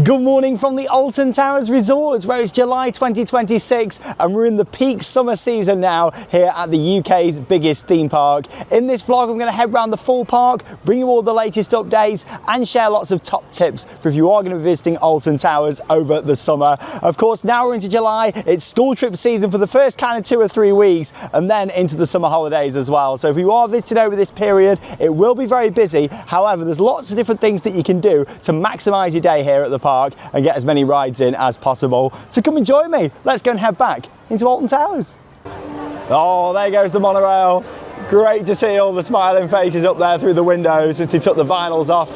Good morning from the Alton Towers Resorts, where it's July 2026 and we're in the peak summer season now here at the UK's biggest theme park. In this vlog I'm going to head around the full park, bring you all the latest updates and share lots of top tips for if you are going to be visiting Alton Towers over the summer. Of course, now we're into July, it's school trip season for the first kind of 2 or 3 weeks and then into the summer holidays as well. So if you are visiting over this period, it will be very busy. However, there's lots of different things that you can do to maximise your day here at the park and get as many rides in as possible. So come and join me. Let's go and head back into Alton Towers. Oh, there goes the monorail. Great to see all the smiling faces up there through the windows if they took the vinyls off.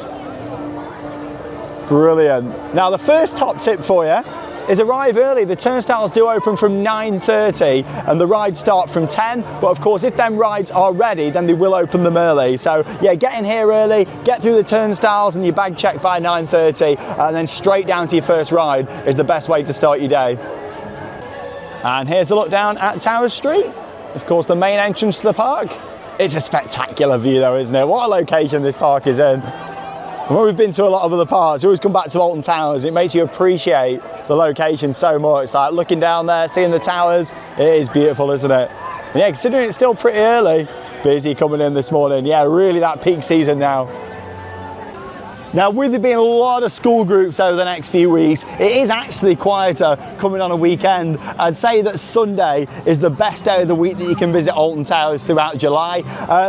Brilliant. Now the first top tip for you is arrive early. The turnstiles do open from 9:30 and the rides start from 10, but of course if them rides are ready then they will open them early. So yeah, get in here early, get through the turnstiles and your bag checked by 9:30 and then straight down to your first ride is the best way to start your day. And here's a look down at Towers Street, of course the main entrance to the park. It's a spectacular view though, isn't it? What a location this park is in. And when we've been to a lot of other parks, we always come back to Alton Towers and it makes you appreciate the location so much. Like looking down there, seeing the towers, it is beautiful, isn't it? And yeah, considering it's still pretty early, busy coming in this morning. Yeah, really that peak season now. Now, with there being a lot of school groups over the next few weeks, it is actually quieter coming on a weekend. I'd say that Sunday is the best day of the week that you can visit Alton Towers throughout July.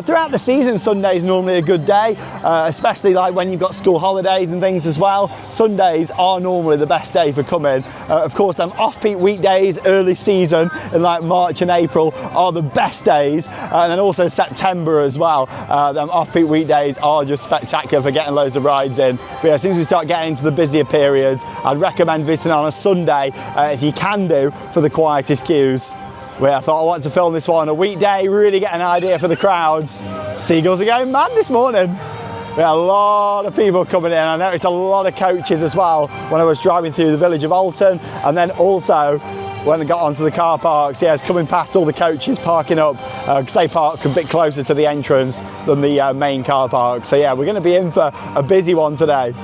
Throughout the season, Sunday is normally a good day, especially like when you've got school holidays and things as well. Sundays are normally the best day for coming. Of course, them off-peak weekdays, early season, in like March and April are the best days. And then also September as well. Them off-peak weekdays are just spectacular for getting loads of rides in. But yeah, as soon as we start getting into the busier periods, I'd recommend visiting on a Sunday if you can do, for the quietest queues. Well, I thought I wanted to film this one on a weekday, really get an idea for the crowds. Seagulls are going mad this morning. We had a lot of people coming in. I noticed a lot of coaches as well when I was driving through the village of Alton, and then also when I got onto the car parks, yeah, I was coming past all the coaches parking up because they park a bit closer to the entrance than the main car park. So yeah, we're going to be in for a busy one today.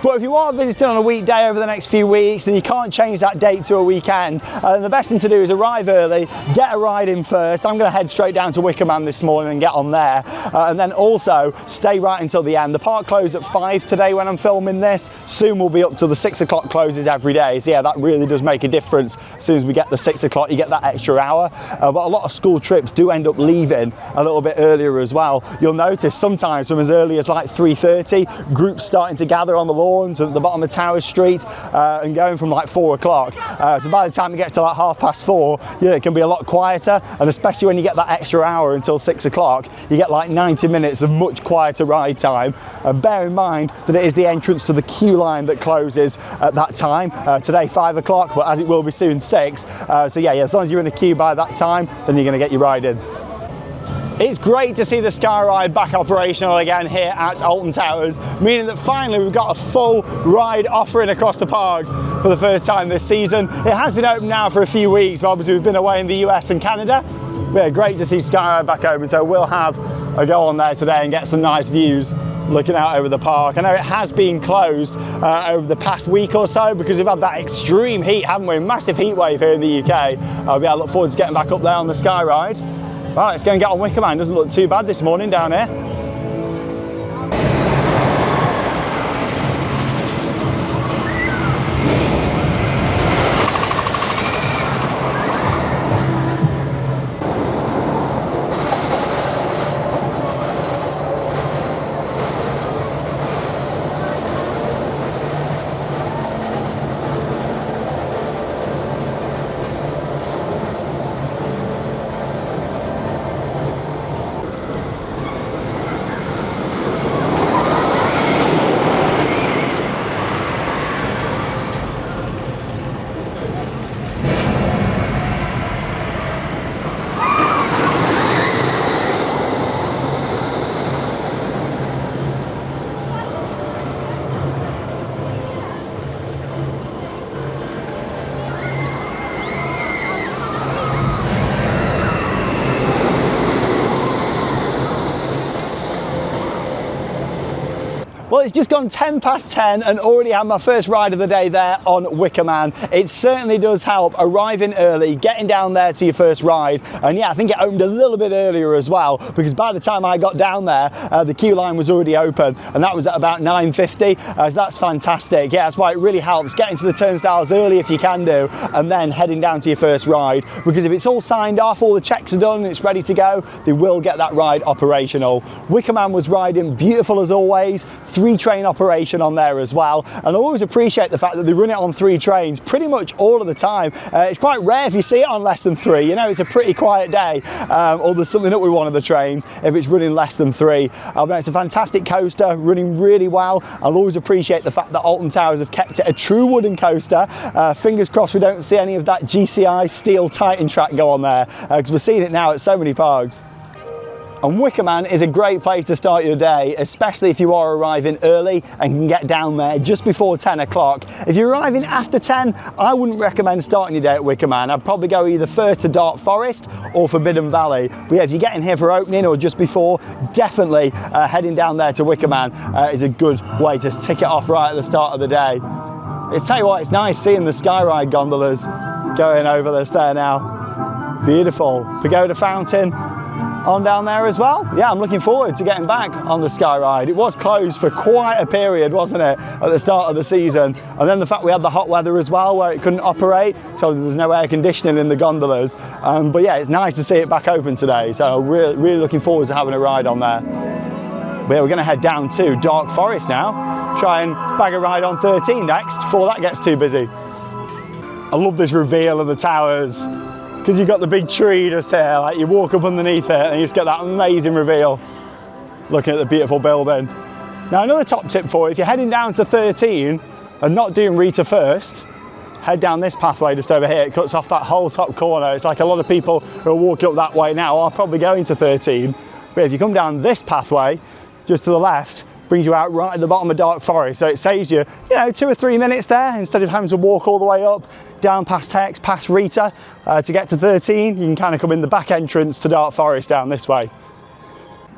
But if you are visiting on a weekday over the next few weeks and you can't change that date to a weekend, the best thing to do is arrive early, get a ride in first. I'm going to head straight down to Wicker Man this morning and get on there. And then also stay right until the end. The park closed at 5 today when I'm filming this. Soon we'll be up to the 6 o'clock closes every day. So yeah, that really does make a difference. As soon as we get the 6 o'clock, you get that extra hour. But a lot of school trips do end up leaving a little bit earlier as well. You'll notice sometimes from as early as like 3:30, groups starting to gather on the lawn at the bottom of Towers Street and going from like 4 o'clock. So by the time it gets to like 4:30, yeah, it can be a lot quieter, and especially when you get that extra hour until 6 o'clock, you get like 90 minutes of much quieter ride time. Bear in mind that it is the entrance to the queue line that closes at that time. Today 5 o'clock, but as it will be soon 6. So yeah, as long as you're in a queue by that time, then you're going to get your ride in. It's great to see the Sky Ride back operational again here at Alton Towers, meaning that finally we've got a full ride offering across the park for the first time this season. It has been open now for a few weeks, but obviously we've been away in the US and Canada. But yeah, great to see Sky Ride back open, so we'll have a go on there today and get some nice views looking out over the park. I know it has been closed over the past week or so because we've had that extreme heat, haven't we? Massive heat wave here in the UK. I look forward to getting back up there on the Sky Ride. Right, let's go and get on Wicker Man. Doesn't look too bad this morning down here. Well, it's just gone 10 past 10 and already had my first ride of the day there on Wicker Man. It certainly does help arriving early, getting down there to your first ride. And yeah, I think it opened a little bit earlier as well, because by the time I got down there, the queue line was already open, and that was at about 9:50. So that's fantastic. Yeah, that's why it really helps getting to the turnstiles early if you can do, and then heading down to your first ride, because if it's all signed off, all the checks are done, and it's ready to go, they will get that ride operational. Wicker Man was riding beautiful as always, 3 train operation on there as well, and I always appreciate the fact that they run it on 3 trains pretty much all of the time. It's quite rare if you see it on less than 3, you know, it's a pretty quiet day, or there's something up with one of the trains if it's running less than 3. But it's a fantastic coaster, running really well. I'll always appreciate the fact that Alton Towers have kept it a true wooden coaster. Fingers crossed we don't see any of that GCI steel Titan track go on there, because we're seeing it now at so many parks. And Wicker Man is a great place to start your day, especially if you are arriving early and can get down there just before 10 o'clock. If you're arriving after 10, I wouldn't recommend starting your day at Wicker Man. I'd probably go either first to Dark Forest or Forbidden Valley. But yeah, if you're getting here for opening or just before, definitely heading down there to Wicker Man is a good way to tick it off right at the start of the day. It's tell you what, it's nice seeing the Skyride gondolas going over this there now. Beautiful. Pagoda Fountain on down there as well. Yeah, I'm looking forward to getting back on the Skyride. It was closed for quite a period, wasn't it, at the start of the season, and then the fact we had the hot weather as well where it couldn't operate, so there's no air conditioning in the gondolas, but yeah, it's nice to see it back open today, so really looking forward to having a ride on there. But yeah, we're going to head down to Dark Forest now, try and bag a ride on 13 next before that gets too busy. I love this reveal of the towers, because you've got the big tree just here, like you walk up underneath it and you just get that amazing reveal looking at the beautiful building. Now another top tip for you, if you're heading down to 13 and not doing Rita first, head down this pathway just over here. It cuts off that whole top corner. It's like a lot of people who are walking up that way now are probably going to 13, but if you come down this pathway just to the left, brings you out right at the bottom of Dark Forest, so it saves you, 2 or 3 minutes there instead of having to walk all the way up, down past Hex, past Rita, to get to 13. You can kind of come in the back entrance to Dark Forest down this way.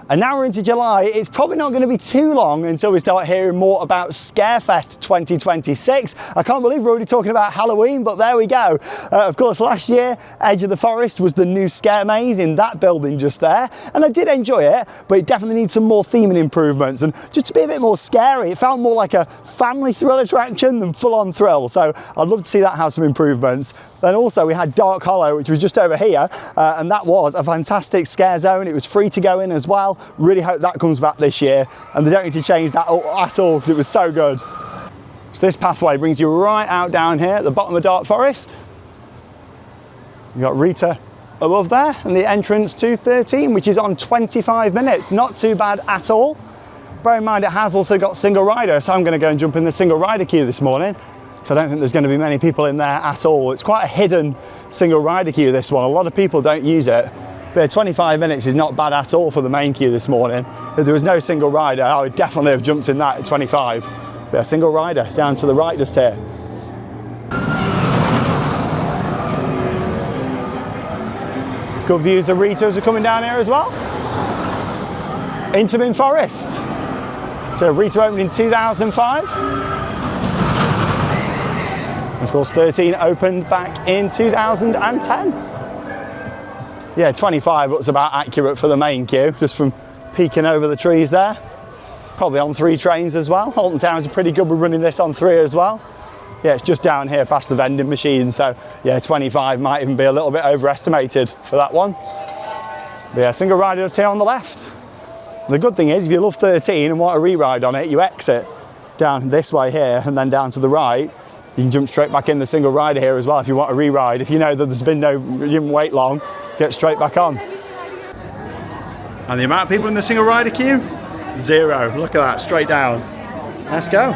And now we're into July, it's probably not going to be too long until we start hearing more about Scarefest 2026. I can't believe we're already talking about Halloween, but there we go. Of course, last year, Edge of the Forest was the new Scare Maze in that building just there, and I did enjoy it, but it definitely needs some more theming improvements, and just to be a bit more scary, it felt more like a family thrill attraction than full-on thrill, so I'd love to see that have some improvements. Then also we had Dark Hollow, which was just over here, and that was a fantastic scare zone. It was free to go in as well. Really hope that comes back this year, and they don't need to change that at all because it was so good. So this pathway brings you right out down here at the bottom of Dark Forest. You've got Rita above there and the entrance to 13, which is on 25 minutes. Not too bad at all. Bear in mind it has also got single rider, so I'm going to go and jump in the single rider queue this morning. So I don't think there's going to be many people in there at all. It's quite a hidden single rider queue, this one. A lot of people don't use it. But 25 minutes is not bad at all for the main queue this morning. If there was no single rider, I would definitely have jumped in that at 25. But a single rider down to the right just here. Good views of Rita as we're coming down here as well. Intamin Forest. So Rita opened in 2005. Of course, 13 opened back in 2010. Yeah, 25 looks about accurate for the main queue, just from peeking over the trees there. Probably on 3 trains as well. Alton Towers are pretty good with running this on 3 as well. Yeah, it's just down here past the vending machine, so yeah, 25 might even be a little bit overestimated for that one. But yeah, single rider just here on the left. The good thing is, if you love 13 and want a re-ride on it, you exit down this way here and then down to the right. You can jump straight back in the single rider here as well if you want a re-ride. If you know that there's been no, you didn't wait long, get straight back on. And the amount of people in the single rider queue? 0. Look at that, straight down. Let's go.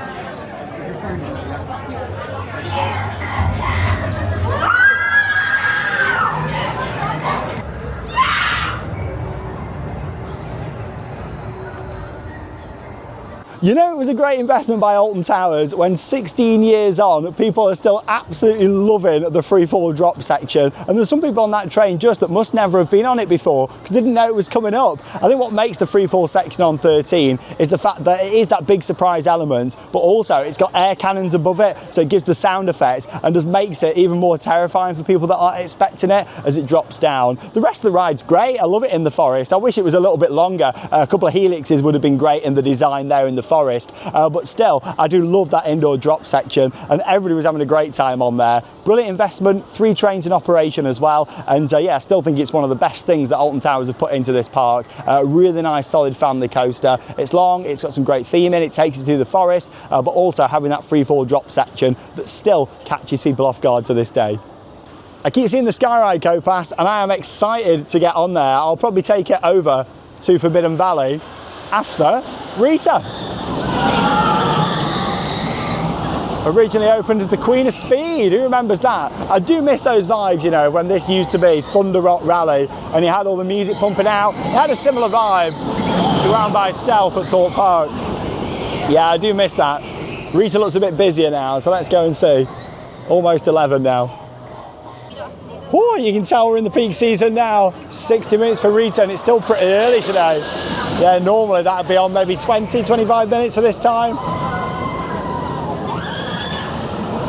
You know, it was a great investment by Alton Towers when 16 years on, people are still absolutely loving the freefall drop section. And there's some people on that train just that must never have been on it before because they didn't know it was coming up. I think what makes the freefall section on 13 is the fact that it is that big surprise element, but also it's got air cannons above it, so it gives the sound effect and just makes it even more terrifying for people that aren't expecting it as it drops down. The rest of the ride's great. I love it in the forest. I wish it was a little bit longer. A couple of helixes would have been great in the design there in the forest, but still I do love that indoor drop section and everybody was having a great time on there. Brilliant investment, 3 trains in operation as well, and yeah, I still think it's one of the best things that Alton Towers have put into this park. Really nice solid family coaster. It's long, it's got some great theming, it takes you through the forest, but also having that freefall drop section that still catches people off guard to this day. I keep seeing the Skyride go past and I am excited to get on there. I'll probably take it over to Forbidden Valley after Rita. Originally opened as the Queen of Speed, who remembers that? I do miss those vibes, you know, when this used to be Thunder Rock Rally and you had all the music pumping out. It had a similar vibe to Round by Stealth at Thorpe Park. Yeah, I do miss that. Rita looks a bit busier now, so let's go and see. Almost 11 now. Oh, you can tell we're in the peak season now. 60 minutes for Rita and it's still pretty early today. Yeah, normally that'd be on maybe 20, 25 minutes for this time.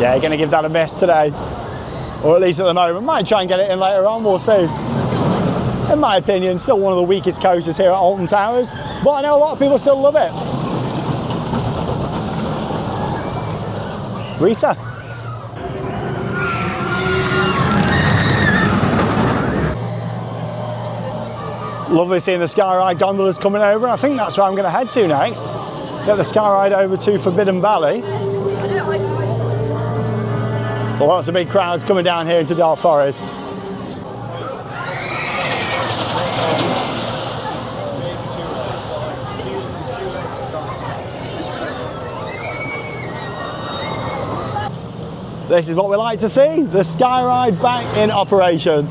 Yeah, you're going to give that a miss today. Or at least at the moment. Might try and get it in later on, we'll see. In my opinion, still one of the weakest coasters here at Alton Towers. But I know a lot of people still love it. Rita. Lovely seeing the Skyride gondolas coming over, and I think that's where I'm going to head to next. Get the Skyride over to Forbidden Valley. Well, lots of big crowds coming down here into Dark Forest. This is what we like to see, the Skyride back in operation.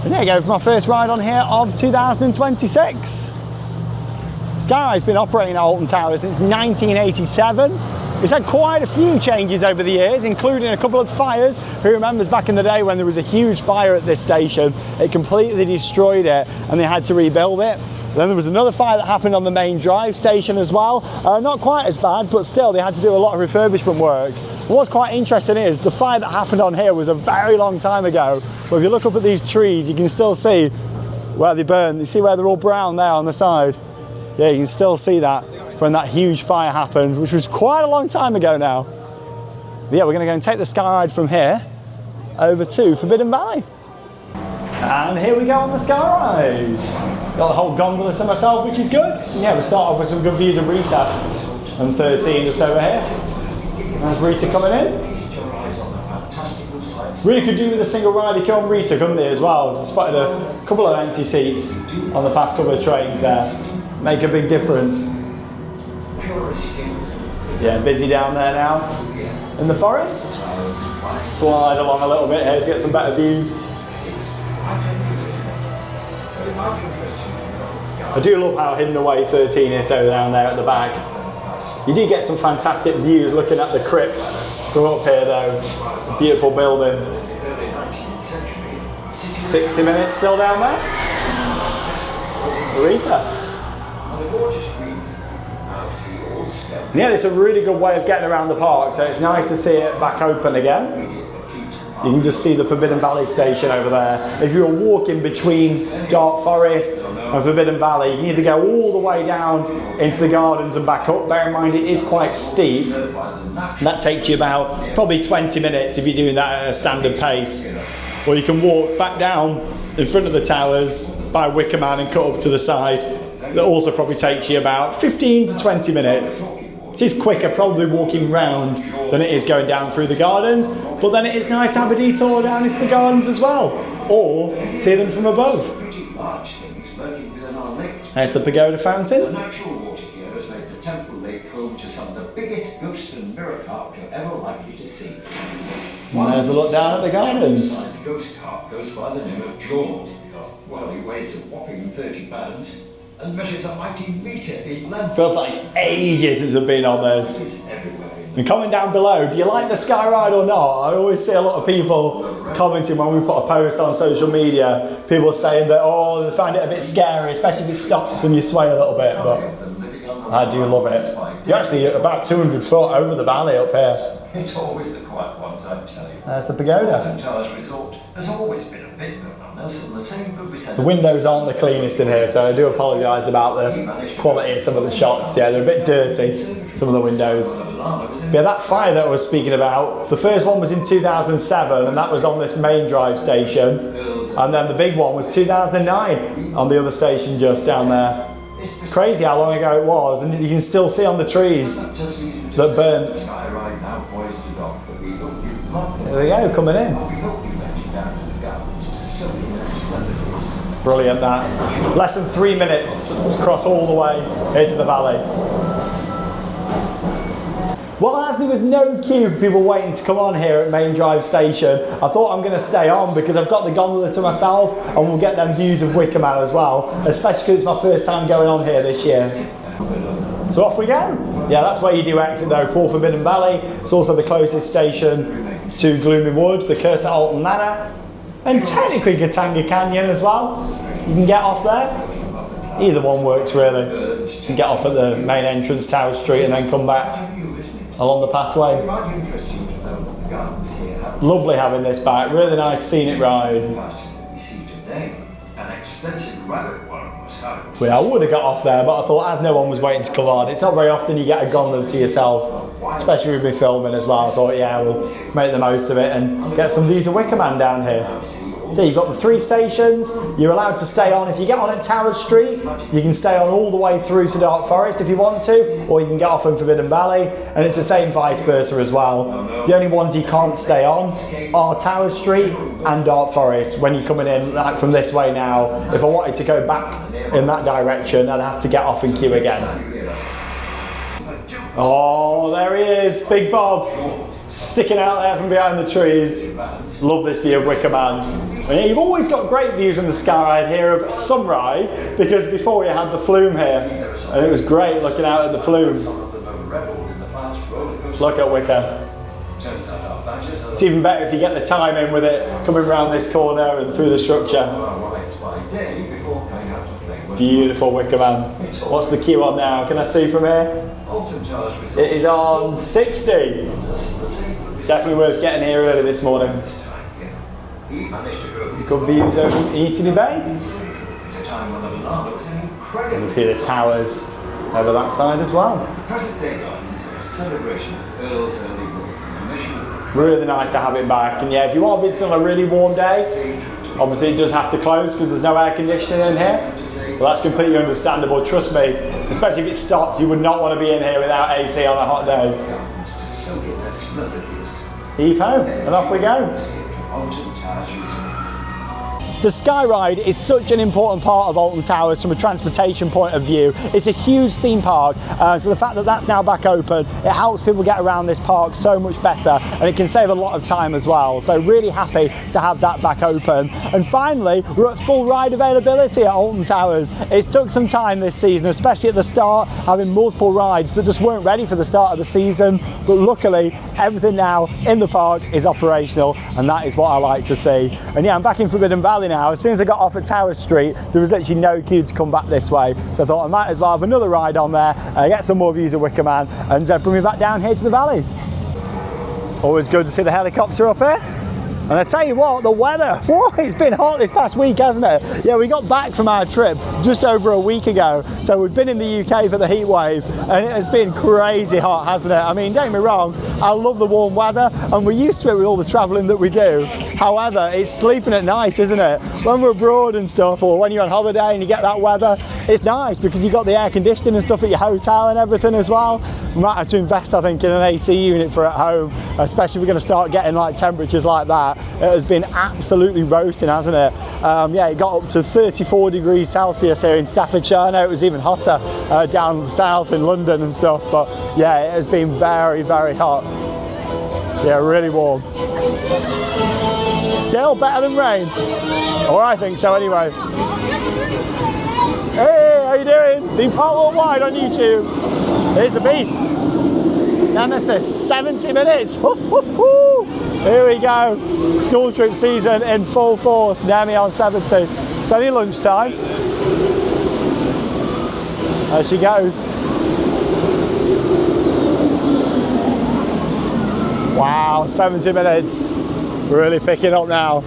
And there you go for my first ride on here of 2026. Skyride's been operating at Alton Towers since 1987. It's had quite a few changes over the years, including a couple of fires. Who remembers back in the day when there was a huge fire at this station? It completely destroyed it and they had to rebuild it. Then there was another fire that happened on the main drive station as well. Not quite as bad, but still they had to do a lot of refurbishment work. What's quite interesting is the fire that happened on here was a very long time ago. But if you look up at these trees, you can still see where they burned. You see where they're all brown there on the side? Yeah, you can still see that from that huge fire happened, which was quite a long time ago now. But yeah, we're gonna go and take the Skyride from here over to Forbidden Valley. And here we go on the Skyride. Got the whole gondola to myself, which is good. Yeah, we'll start off with some good views of Rita and 13 just over here. There's Rita coming in. Really could do with a single rider on Rita, couldn't they, as well? Just spotted a couple of empty seats on the past couple of trains there. Make a big difference. Yeah, busy down there now. In the forest. Slide along a little bit here to get some better views. I do love how hidden away 13 is down there at the back. You do get some fantastic views looking at the crypt from up here though. Beautiful building. 60 minutes still down there. Rita. Yeah, it's a really good way of getting around the park, so it's nice to see it back open again. You can just see the Forbidden Valley station over there. If you're walking between Dark Forest and Forbidden Valley, you can either go all the way down into the gardens and back up. Bear in mind, it is quite steep. And that takes you about probably 20 minutes if you're doing that at a standard pace. Or you can walk back down in front of the towers by Wicker Man and cut up to the side. That also probably takes you about 15 to 20 minutes. It is quicker probably walking round than it is going down through the gardens, but then it is nice to have a detour down into the gardens as well, or see them from above. There's the pagoda fountain. The natural water here has made the temple lake home to some of the biggest ghost and mirror craft you're ever likely to see. And there's a look down at the gardens. The ghost cart goes by the name of Jaws. While he weighs a whopping 30 pounds, and measures a mighty metre in length. Feels like ages since I've been on this. It's everywhere. And comment down below, do you like the sky ride or not? I always see a lot of people commenting when we put a post on social media, people saying that, oh, they find it a bit scary, especially if it stops and you sway a little bit, but I do love it. You're actually about 200 foot over the valley up here. It's always the quiet ones, I tell you. There's the pagoda. Alton Towers Resort has always been a bit around us, and the same good we said. The windows aren't the cleanest in here, so I do apologise about the quality of some of the shots. Yeah, they're a bit dirty, some of the windows. But yeah, that fire that I was speaking about, the first one was in 2007, and that was on this main drive station. And then the big one was 2009 on the other station just down there. Crazy how long ago it was, and you can still see on the trees that burnt. There we go, coming in. Brilliant that. Less than 3 minutes to cross all the way into the valley. Well, as there was no queue for people waiting to come on here at Main Drive Station, I thought I'm going to stay on because I've got the gondola to myself and we'll get them views of Wicker Man as well, especially because it's my first time going on here this year. So off we go. Yeah, that's where you do exit though, for Forbidden Valley. It's also the closest station to Gloomy Wood, the Curse at Alton Manor, and technically Katanga Canyon as well. You can get off there. Either one works really. You can get off at the main entrance, Tower Street, and then come back along the pathway. Lovely having this back, really nice scenic ride. Well, I would have got off there, but I thought as no one was waiting to come on, it's not very often you get a gondola to yourself, especially with me filming as well. I thought, yeah, we'll make the most of it and get some views of Wicker Man down here. So you've got the 3 stations, you're allowed to stay on. If you get on at Tower Street, you can stay on all the way through to Dark Forest if you want to, or you can get off in Forbidden Valley, and it's the same vice versa as well. The only ones you can't stay on are Tower Street and Dark Forest when you're coming in, like from this way now. If I wanted to go back in that direction, I'd have to get off and queue again. Oh, there he is, Big Bob, sticking out there from behind the trees. Love this view of Wicker Man. And you've always got great views in the sky ride here of Sunride, because before you had the flume here, and it was great looking out at the flume. Look at Wicker. It's even better if you get the time in with it, coming around this corner and through the structure. Beautiful Wicker Man. What's the queue on now? Can I see from here? It is on 60. Definitely worth getting here early this morning. Good views over Eatonny Bay. And you see the towers over that side as well. Really nice to have it back. And yeah, if you are visiting on a really warm day, obviously it does have to close because there's no air conditioning in here. Well, that's completely understandable, trust me. Especially if it stops, you would not want to be in here without AC on a hot day. Heave ho, and off we go. The Sky Ride is such an important part of Alton Towers from a transportation point of view. It's a huge theme park, so the fact that that's now back open, it helps people get around this park so much better, and it can save a lot of time as well. So really happy to have that back open. And finally, we're at full ride availability at Alton Towers. It's took some time this season, especially at the start, having multiple rides that just weren't ready for the start of the season. But luckily, everything now in the park is operational, and that is what I like to see. And yeah, I'm back in Forbidden Valley now. As soon as I got off at Tower Street, there was literally no queue to come back this way. So I thought I might as well have another ride on there, get some more views of Wicker Man, and bring me back down here to the valley. Always good to see the helicopter up here. And I tell you what, the weather, whoa, it's been hot this past week, hasn't it? Yeah, we got back from our trip just over a week ago. So we've been in the UK for the heat wave, and it has been crazy hot, hasn't it? I mean, don't get me wrong, I love the warm weather, and we're used to it with all the traveling that we do. However, it's sleeping at night, isn't it? When we're abroad and stuff, or when you're on holiday and you get that weather, it's nice because you've got the air conditioning and stuff at your hotel and everything as well. We might have to invest, I think, in an AC unit for at home, especially if we're going to start getting like temperatures like that. It has been absolutely roasting, hasn't it? Yeah, it got up to 34 degrees Celsius here in Staffordshire. I know it was even hotter down south in London and stuff, but yeah, it has been very, very hot. Yeah, really warm. Still better than rain, or I think so anyway. Hey, how you you doing? Being part worldwide on YouTube. Here's the beast. Nemesis, 70 minutes. Here we go. School trip season in full force. Nemi on 70. It's only lunchtime. There she goes. Wow, 70 minutes. Really picking up now.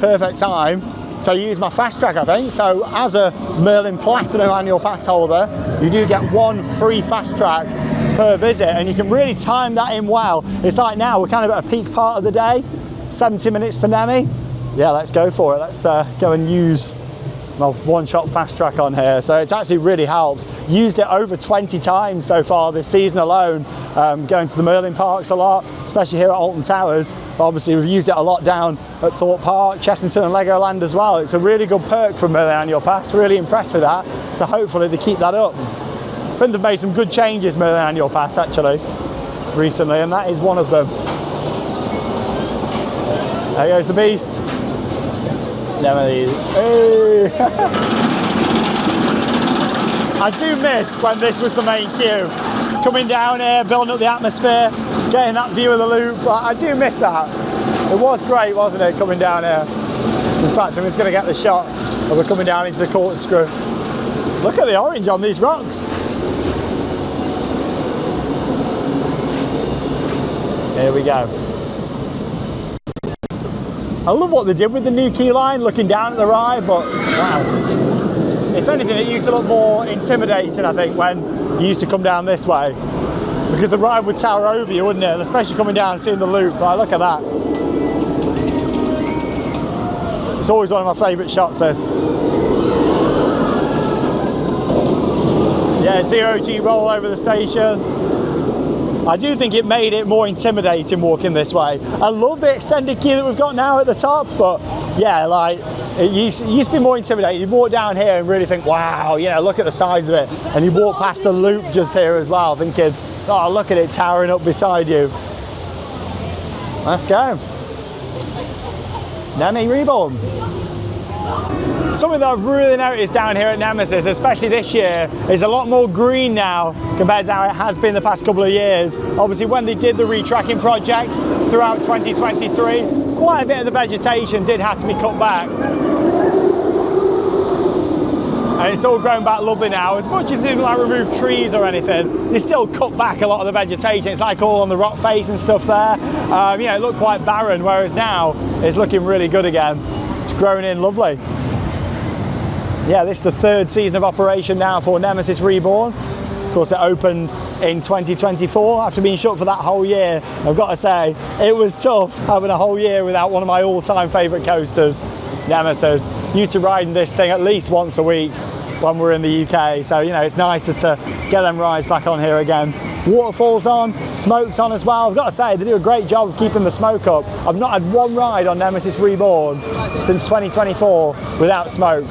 Perfect time to use my fast track, I think. So as a Merlin Platinum annual pass holder, you do get 1 free fast track per visit, and you can really time that in well. It's like now, we're kind of at a peak part of the day, 70 minutes for Nemi. Yeah, let's go for it. Let's go and use my one-shot fast track on here. So it's actually really helped. Used it over 20 times so far this season alone, going to the Merlin parks a lot, especially here at Alton Towers. But obviously we've used it a lot down at Thorpe Park, Chessington and Legoland as well. It's a really good perk from Merlin Annual Pass, really impressed with that. So hopefully they keep that up. I think they've made some good changes, Merlin Annual Pass, actually, recently, and that is one of them. There goes the beast. Hey. I do miss when this was the main queue. Coming down here, building up the atmosphere, getting that view of the loop. I do miss that. It was great, wasn't it, coming down here? In fact, I'm just going to get the shot of we're coming down into the corkscrew. Look at the orange on these rocks. Here we go. I love what they did with the new key line, looking down at the ride, but wow. If anything, it used to look more intimidating, I think, when you used to come down this way, because the ride would tower over you, wouldn't it? And especially coming down and seeing the loop. Right, look at that. It's always one of my favourite shots, this. Yeah, 0G roll over the station. I do think it made it more intimidating walking this way. I love the extended queue that we've got now at the top, but yeah, like, it used to be more intimidating. You walk down here and really think, wow, you know, look at the size of it. And you walk past the loop just here as well, thinking, oh, look at it towering up beside you. Let's go. Nemesis Reborn. Something that I've really noticed down here at Nemesis, especially this year, is a lot more green now compared to how it has been the past couple of years. Obviously, when they did the retracking project throughout 2023, quite a bit of the vegetation did have to be cut back. And it's all grown back lovely now. As much as they didn't like remove trees or anything, they still cut back a lot of the vegetation. It's like all on the rock face and stuff there. You know, it looked quite barren, whereas now it's looking really good again. It's grown in lovely. Yeah, this is the 3rd season of operation now for Nemesis Reborn. Of course, it opened in 2024 after being shut for that whole year. I've got to say, it was tough having a whole year without one of my all-time favourite coasters, Nemesis. Used to riding this thing at least once a week when we're in the UK. So, you know, it's nice just to get them rides back on here again. Waterfalls on, smoke's on as well. I've got to say, they do a great job of keeping the smoke up. I've not had one ride on Nemesis Reborn since 2024 without smoke.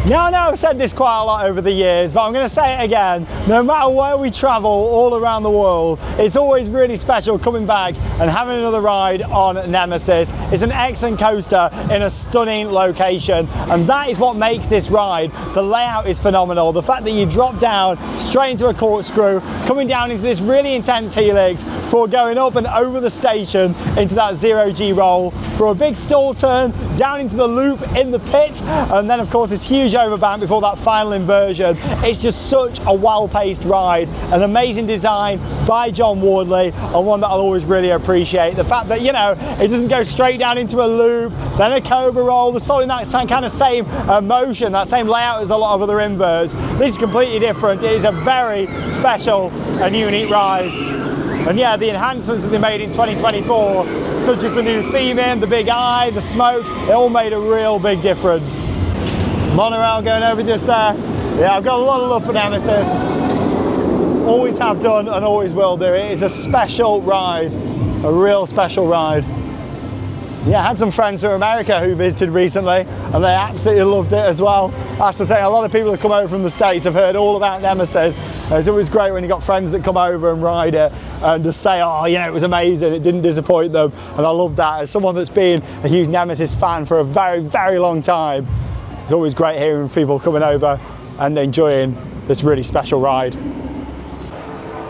Now I know I've said this quite a lot over the years, but I'm going to say it again. No matter where we travel all around the world, it's always really special coming back and having another ride on Nemesis. It's an excellent coaster in a stunning location, and that is what makes this ride The layout is phenomenal. The fact that you drop down straight into a corkscrew, coming down into this really intense helix, before going up and over the station into that 0G roll, for a big stall turn, down into the loop in the pit, and then of course this huge overbank before that final inversion. It's just such a well-paced ride, an amazing design by John Wardley, and one that I'll always really appreciate. The fact that, you know, it doesn't go straight down into a loop, then a cobra roll, there's following that kind of same motion, that same layout as a lot of other inverts. This is completely different. It is a very special and unique ride. And yeah, the enhancements that they made in 2024, such as the new theming, the big eye, the smoke, it all made a real big difference. Monorail going over just there. Yeah, I've got a lot of love for Nemesis. Always have done and always will do. It is a special ride, a real special ride. Yeah, I had some friends from America who visited recently and they absolutely loved it as well. That's the thing, a lot of people who come over from the States have heard all about Nemesis. It's always great when you've got friends that come over and ride it and just say, oh, you know, it was amazing, it didn't disappoint them. And I love that. As someone that's been a huge Nemesis fan for a very, very long time, it's always great hearing people coming over and enjoying this really special ride.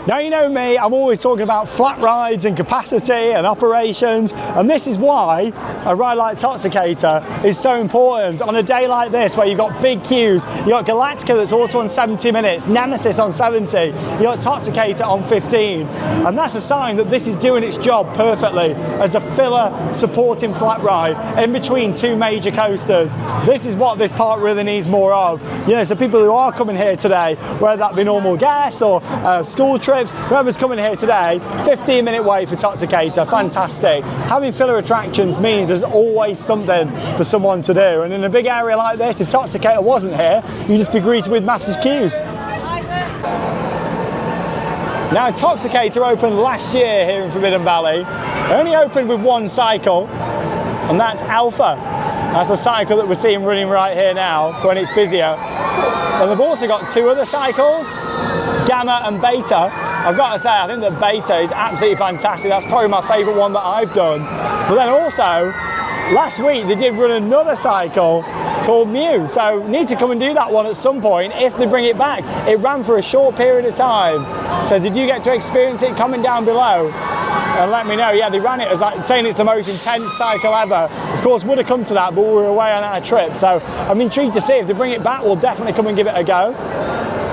Now, you know me, I'm always talking about flat rides and capacity and operations, and this is why a ride like Toxicator is so important. On a day like this where you've got big queues, you've got Galactica that's also on 70 minutes, Nemesis on 70, you've got Toxicator on 15, and that's a sign that this is doing its job perfectly as a filler supporting flat ride in between two major coasters. This is what this park really needs more of. You know, so people who are coming here today, whether that be normal guests or school trips, whoever's coming here today, 15-minute wait for Toxicator, fantastic. Having filler attractions means there's always something for someone to do, and in a big area like this, if Toxicator wasn't here, you'd just be greeted with massive queues. Now, Toxicator opened last year here in Forbidden Valley. It only opened with one cycle, and that's Alpha. That's the cycle that we're seeing running right here now for when it's busier. And they've also got two other cycles, Gamma and Beta. I've got to say, I think that Beta is absolutely fantastic. That's probably my favourite one that I've done. But then also, last week they did run another cycle called Mew. So need to come and do that one at some point if they bring it back. It ran for a short period of time. So did you get to experience it? Comment down below and let me know. Yeah, they ran it as like saying it's the most intense cycle ever. Of course, would have come to that, but we were away on our trip. So I'm intrigued to see if they bring it back. We'll definitely come and give it a go.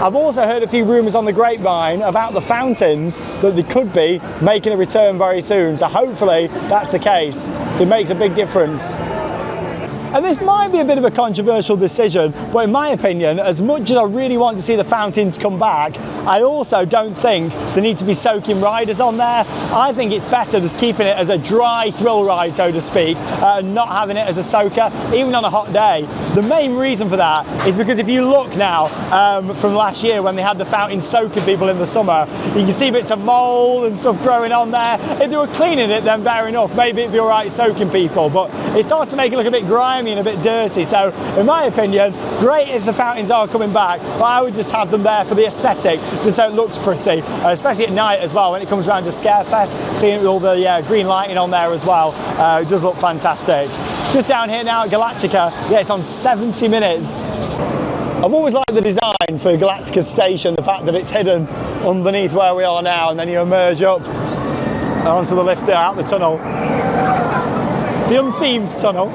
I've also heard a few rumours on the grapevine about the fountains that they could be making a return very soon. So hopefully that's the case. It makes a big difference. And this might be a bit of a controversial decision, but in my opinion, as much as I really want to see the fountains come back, I also don't think there need to be soaking riders on there. I think it's better just keeping it as a dry thrill ride, so to speak, and not having it as a soaker, even on a hot day. The main reason for that is because if you look now from last year when they had the fountain soaking people in the summer, you can see bits of mold and stuff growing on there. If they were cleaning it, then fair enough, maybe it'd be all right soaking people, but it starts to make it look a bit grimy and a bit dirty. So in my opinion, great if the fountains are coming back, but I would just have them there for the aesthetic, just so it looks pretty, especially at night as well when it comes around to Scarefest, seeing it with all the green lighting on there as well. It does look fantastic. Just down here now at Galactica, yeah, it's on 70 minutes. I've always liked the design for Galactica's station, the fact that it's hidden underneath where we are now, and then you emerge up onto the lifter out the tunnel. The unthemed tunnel.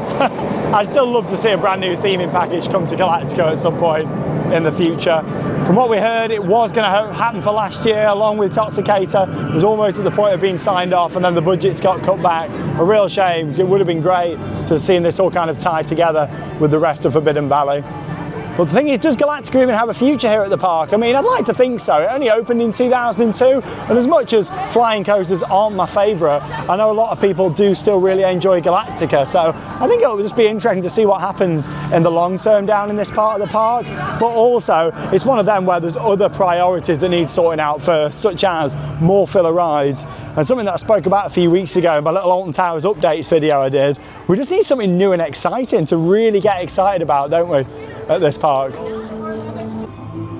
I'd still love to see a brand new theming package come to Galactica at some point in the future. From what we heard, it was going to happen for last year along with Toxicator. It was almost at the point of being signed off, and then the budgets got cut back. A real shame, because it would have been great to have seen this all kind of tie together with the rest of Forbidden Valley. But the thing is, does Galactica even have a future here at the park? I mean, I'd like to think so. It only opened in 2002, and as much as flying coasters aren't my favourite, I know a lot of people do still really enjoy Galactica, so I think it'll just be interesting to see what happens in the long term down in this part of the park. But also, it's one of them where there's other priorities that need sorting out first, such as more filler rides, and something that I spoke about a few weeks ago in my little Alton Towers updates video I did. We just need something new and exciting to really get excited about, don't we, at this park?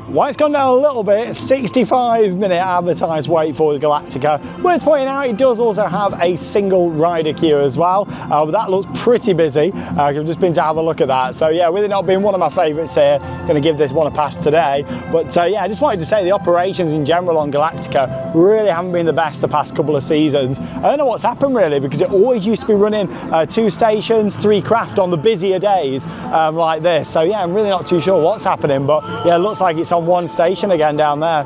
Well, it's gone down a little bit, 65-minute advertised wait for the Galactica. Worth pointing out, it does also have a single rider queue as well, but that looks pretty busy. I've just been to have a look at that. So yeah, with it not being one of my favourites here, going to give this one a pass today. But yeah, I just wanted to say the operations in general on Galactica really haven't been the best the past couple of seasons. I don't know what's happened really, because it always used to be running 2 stations, 3 craft on the busier days like this. So yeah, I'm really not too sure what's happening, but yeah, it looks like it's on 1 station again down there.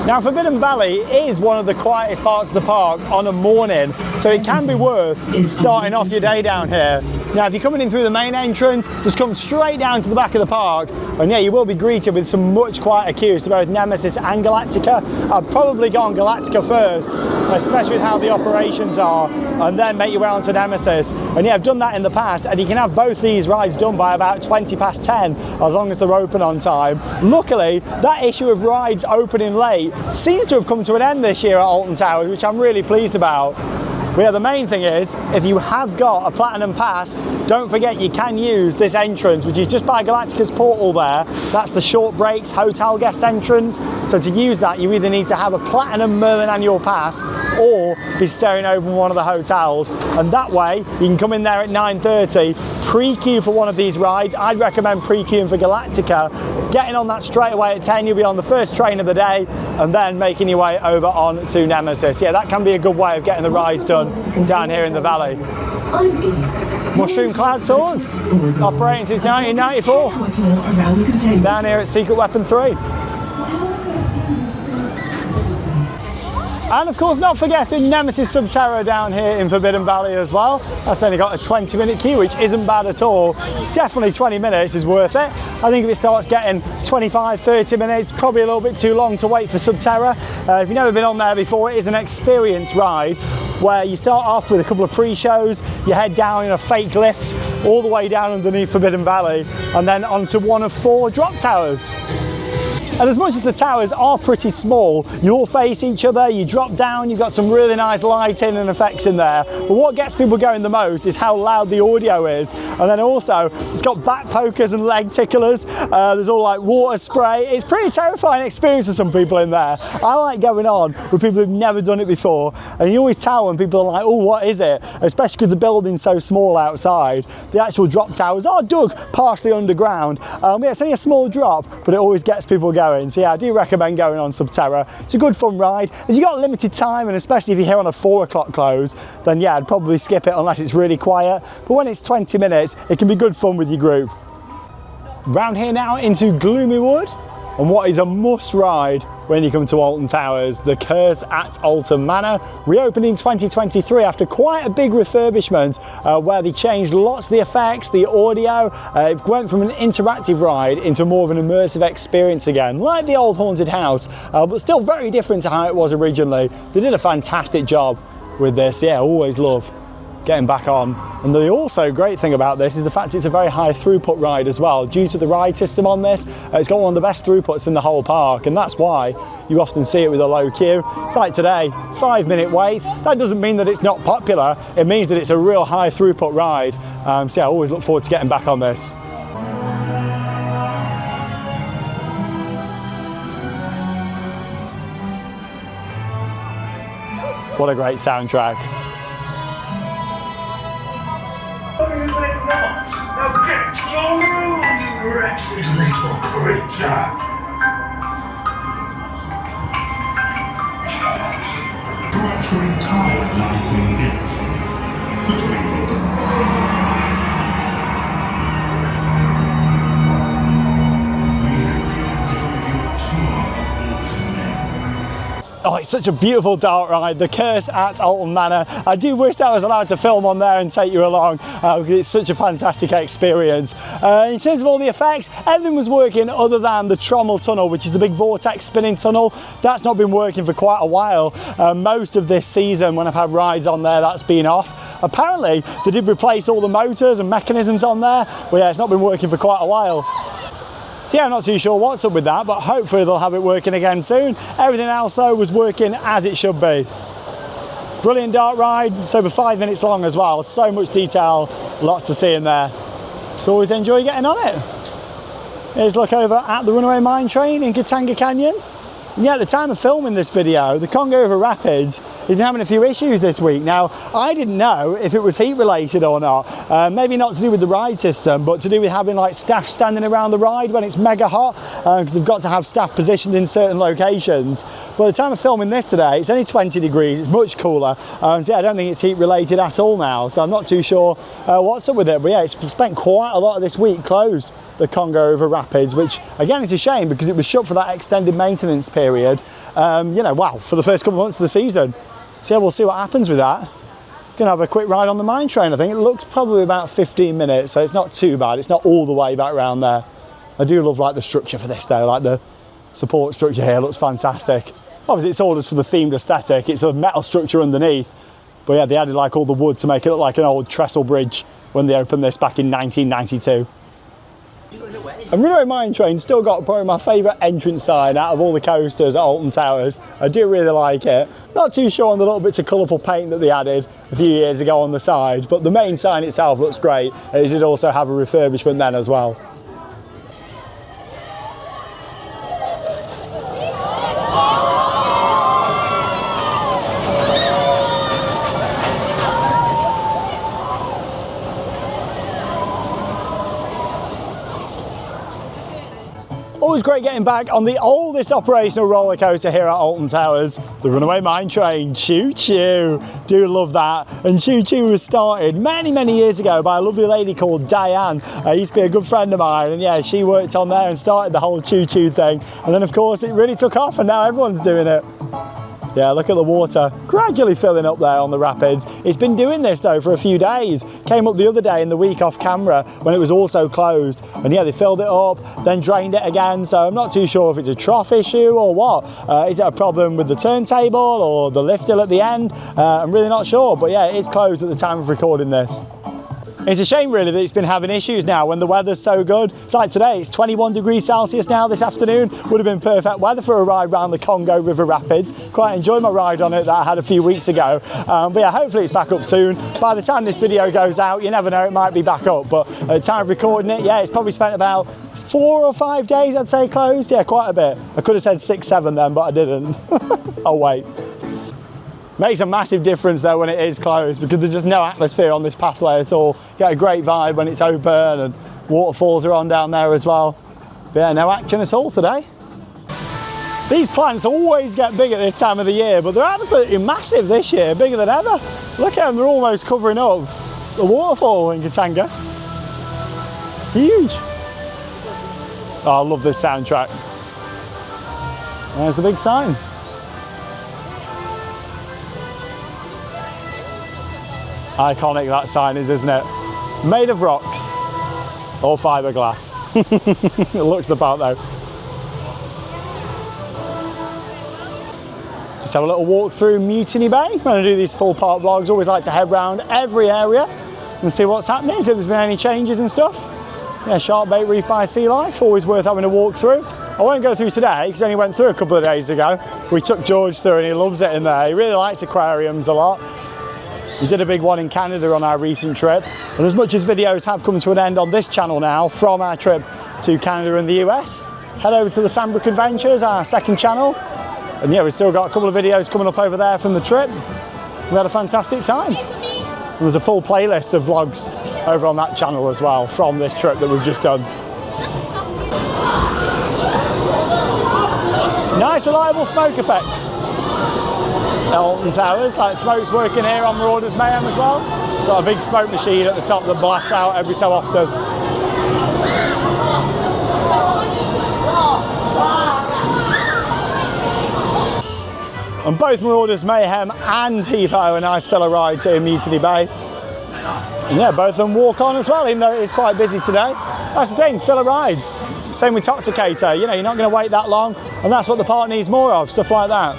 Now, Forbidden Valley is one of the quietest parts of the park on a morning, so it can be worth starting off your day down here. Now, if you're coming in through the main entrance, just come straight down to the back of the park, and yeah, you will be greeted with some much quieter queues to both Nemesis and Galactica. I'd probably go on Galactica first, especially with how the operations are, and then make your way onto Nemesis. And yeah, I've done that in the past, and you can have both these rides done by about 20 past 10, as long as they're open on time. Luckily, that issue of rides opening late seems to have come to an end this year at Alton Towers, which I'm really pleased about. But yeah, the main thing is, if you have got a Platinum Pass, don't forget you can use this entrance, which is just by Galactica's portal there. That's the Short Breaks Hotel Guest entrance. So to use that, you either need to have a Platinum Merlin Annual Pass or be staying over in one of the hotels. And that way, you can come in there at 9:30, pre-queue for one of these rides. I'd recommend pre-queuing for Galactica. Getting on that straight away at 10, you'll be on the first train of the day, and then making your way over on to Nemesis. Yeah, that can be a good way of getting the rides done down here in the valley. Mushroom Cloud Tours, operating since 1994, down here at Secret Weapon 3. And of course, not forgetting Nemesis Subterra down here in Forbidden Valley as well. That's only got a 20-minute queue, which isn't bad at all. Definitely 20 minutes is worth it. I think if it starts getting 25, 30 minutes, probably a little bit too long to wait for Subterra. If you've never been on there before, it is an experience ride where you start off with a couple of pre-shows, you head down in a fake lift all the way down underneath Forbidden Valley, and then onto one of 4 drop towers. And as much as the towers are pretty small, you all face each other, you drop down, you've got some really nice lighting and effects in there. But what gets people going the most is how loud the audio is. And then also, it's got back pokers and leg ticklers. There's all like water spray. It's a pretty terrifying experience for some people in there. I like going on with people who've never done it before. And you always tell when people are like, oh, what is it? Especially because the building's so small outside. The actual drop towers are dug partially underground. Yeah, it's only a small drop, but it always gets people going. So yeah, I do recommend going on Subterra. It's a good fun ride. If you've got limited time, and especially if you're here on a 4 o'clock close, then yeah, I'd probably skip it unless it's really quiet. But when it's 20 minutes, it can be good fun with your group. Round here now into Gloomy Wood, and what is a must ride when you come to Alton Towers, the Curse at Alton Manor, reopening 2023 after quite a big refurbishment where they changed lots of the effects, the audio. It went from an interactive ride into more of an immersive experience again, like the old haunted house, but still very different to how it was originally. They did a fantastic job with this. Yeah, always love getting back on. And the also great thing about this is the fact it's a very high throughput ride as well. Due to the ride system on this, it's got one of the best throughputs in the whole park, and that's why you often see it with a low queue. It's like today, 5-minute wait. That doesn't mean that it's not popular, it means that it's a real high throughput ride. So yeah, I always look forward to getting back on this. What a great soundtrack. Now get to your room, you wretched little creature! Perhaps your entire life in death. Between Oh, it's such a beautiful dark ride, the Curse at Alton Manor. I do wish that I was allowed to film on there and take you along, because it's such a fantastic experience. In terms of all the effects, everything was working other than the trommel tunnel, which is the big vortex spinning tunnel. That's not been working for quite a while. Most of this season, when I've had rides on there, that's been off. Apparently, they did replace all the motors and mechanisms on there, but yeah, it's not been working for quite a while. So yeah, I'm not too sure what's up with that, but hopefully they'll have it working again soon. Everything else though was working as it should be. Brilliant dark ride, it's over 5 minutes long as well. So much detail, lots to see in there. So always enjoy getting on it. Here's a look over at the Runaway Mine Train in Katanga Canyon. And yeah, at the time of filming this video, the Congo River Rapids has been having a few issues this week. Now, I didn't know if it was heat related or not. Maybe not to do with the ride system, but to do with having like staff standing around the ride when it's mega hot, because they've got to have staff positioned in certain locations. But at the time of filming this today, it's only 20 degrees, it's much cooler. So yeah, I don't think it's heat related at all now. So I'm not too sure what's up with it. But yeah, it's spent quite a lot of this week closed, the Congo River Rapids, which again, it's a shame because it was shut for that extended maintenance period, you know, wow, for the first couple of months of the season. So yeah, we'll see what happens with that. Gonna have a quick ride on the mine train, I think. It looks probably about 15 minutes, so it's not too bad. It's not all the way back around there. I do love like the structure for this though, like the support structure here looks fantastic. Obviously it's all just for the themed aesthetic, it's a metal structure underneath. But yeah, they added like all the wood to make it look like an old trestle bridge when they opened this back in 1992. And Runaway Mine Train still got probably my favourite entrance sign out of all the coasters at Alton Towers. I do really like it. Not too sure on the little bits of colourful paint that they added a few years ago on the side, but the main sign itself looks great. It did also have a refurbishment then as well. Always great getting back on the oldest operational roller coaster here at Alton Towers, the Runaway Mine Train. Choo Choo, do love that. And Choo Choo was started many years ago by a lovely lady called Diane. Used to be a good friend of mine, and yeah, she worked on there and started the whole Choo Choo thing. And then of course it really took off and now everyone's doing it. Yeah, look at the water gradually filling up there on the rapids. It's been doing this though for a few days. Came up the other day in the week off camera when it was also closed. And yeah, they filled it up, then drained it again. So I'm not too sure if it's a trough issue or what. Is it a problem with the turntable or the lift hill at the end? I'm really not sure, but yeah, it is closed at the time of recording this. It's a shame really that it's been having issues now when the weather's so good. It's like today, it's 21 degrees Celsius now this afternoon. Would have been perfect weather for a ride around the Congo River Rapids. Quite enjoyed my ride on it that I had a few weeks ago. But yeah, hopefully it's back up soon. By the time this video goes out, you never know, it might be back up. But at the time of recording it, yeah, it's probably spent about 4 or 5 days, I'd say, closed. Yeah, quite a bit. I could have said 6, 7 then, but I didn't. Oh wait. Makes a massive difference though when it is closed because there's just no atmosphere on this pathway at all. You get a great vibe when it's open and waterfalls are on down there as well. But yeah, no action at all today. These plants always get big at this time of the year, but they're absolutely massive this year, bigger than ever. Look at them, they're almost covering up the waterfall in Katanga. Huge. Oh, I love this soundtrack. There's the big sign. Iconic that sign is, isn't it? Made of rocks or fiberglass. It looks the part though. Just have a little walk through Mutiny Bay. When I do these full park vlogs, always like to head round every area and see what's happening, see if there's been any changes and stuff. Yeah, Shark Bait Reef by Sea Life, always worth having a walk through. I won't go through today because I only went through a couple of days ago. We took George through and he loves it in there. He really likes aquariums a lot. We did a big one in Canada on our recent trip, and as much as videos have come to an end on this channel now from our trip to Canada and the US, head over to the Sandbrook Adventures, our second channel, and yeah, we've still got a couple of videos coming up over there from the trip. We had a fantastic time. And there's a full playlist of vlogs over on that channel as well from this trip that we've just done. Nice reliable smoke effects. Alton Towers, like smoke's working here on Marauders Mayhem as well. Got a big smoke machine at the top that blasts out every so often. And both Marauders Mayhem and Heave Ho a nice filler ride to Mutiny Bay. And yeah, both of them walk on as well, even though it is quite busy today. That's the thing, filler rides. Same with Toxicator, you know, you're not going to wait that long, and that's what the park needs more of, stuff like that.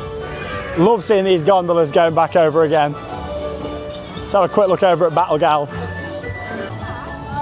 Love seeing these gondolas going back over again. Let's have a quick look over at Battle Gal.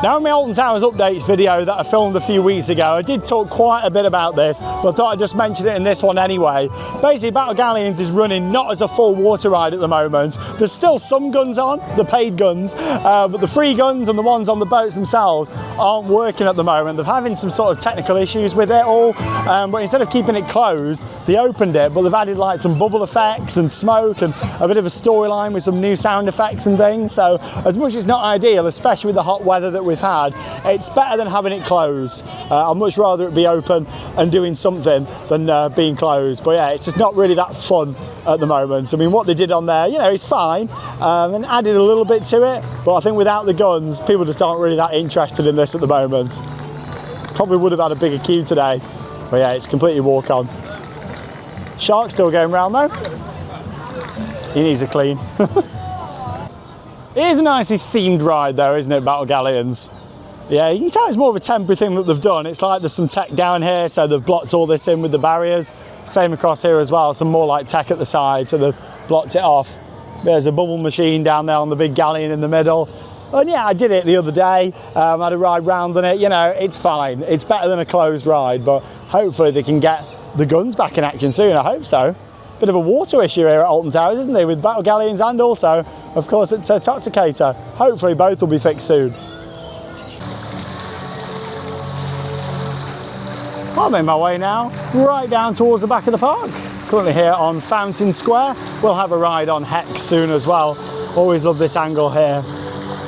Now in my Alton Towers updates video that I filmed a few weeks ago, I did talk quite a bit about this, but I thought I'd just mention it in this one anyway. Basically, Battle Galleons is running not as a full water ride at the moment. There's still some guns on, the paid guns, but the free guns and the ones on the boats themselves aren't working at the moment. They're having some sort of technical issues with it all, but instead of keeping it closed, they opened it, but they've added like some bubble effects and smoke and a bit of a storyline with some new sound effects and things. So as much as it's not ideal, especially with the hot weather that we've had, it's better than having it closed. I'd much rather it be open and doing something than being closed. But yeah, it's just not really that fun at the moment. I mean, what they did on there, you know, it's fine, and added a little bit to it, but I think without the guns, people just aren't really that interested in this at the moment. Probably would have had a bigger queue today, but yeah, it's completely walk on. Shark still going round though. He needs a clean. It is a nicely themed ride though, isn't it, Battle Galleons? Yeah, you can tell it's more of a temporary thing that they've done. It's like there's some tech down here, so they've blocked all this in with the barriers. Same across here as well, some more like tech at the side, so they've blocked it off. There's a bubble machine down there on the big galleon in the middle. And yeah, I did it the other day. I had a ride round on it, you know, it's fine. It's better than a closed ride, but hopefully they can get the guns back in action soon, I hope so. Bit of a water issue here at Alton Towers, isn't there, with Battle Galleons and also, of course, at Toxicator. Hopefully both will be fixed soon. I'm in my way now, right down towards the back of the park. Currently here on Fountain Square. We'll have a ride on Hex soon as well. Always love this angle here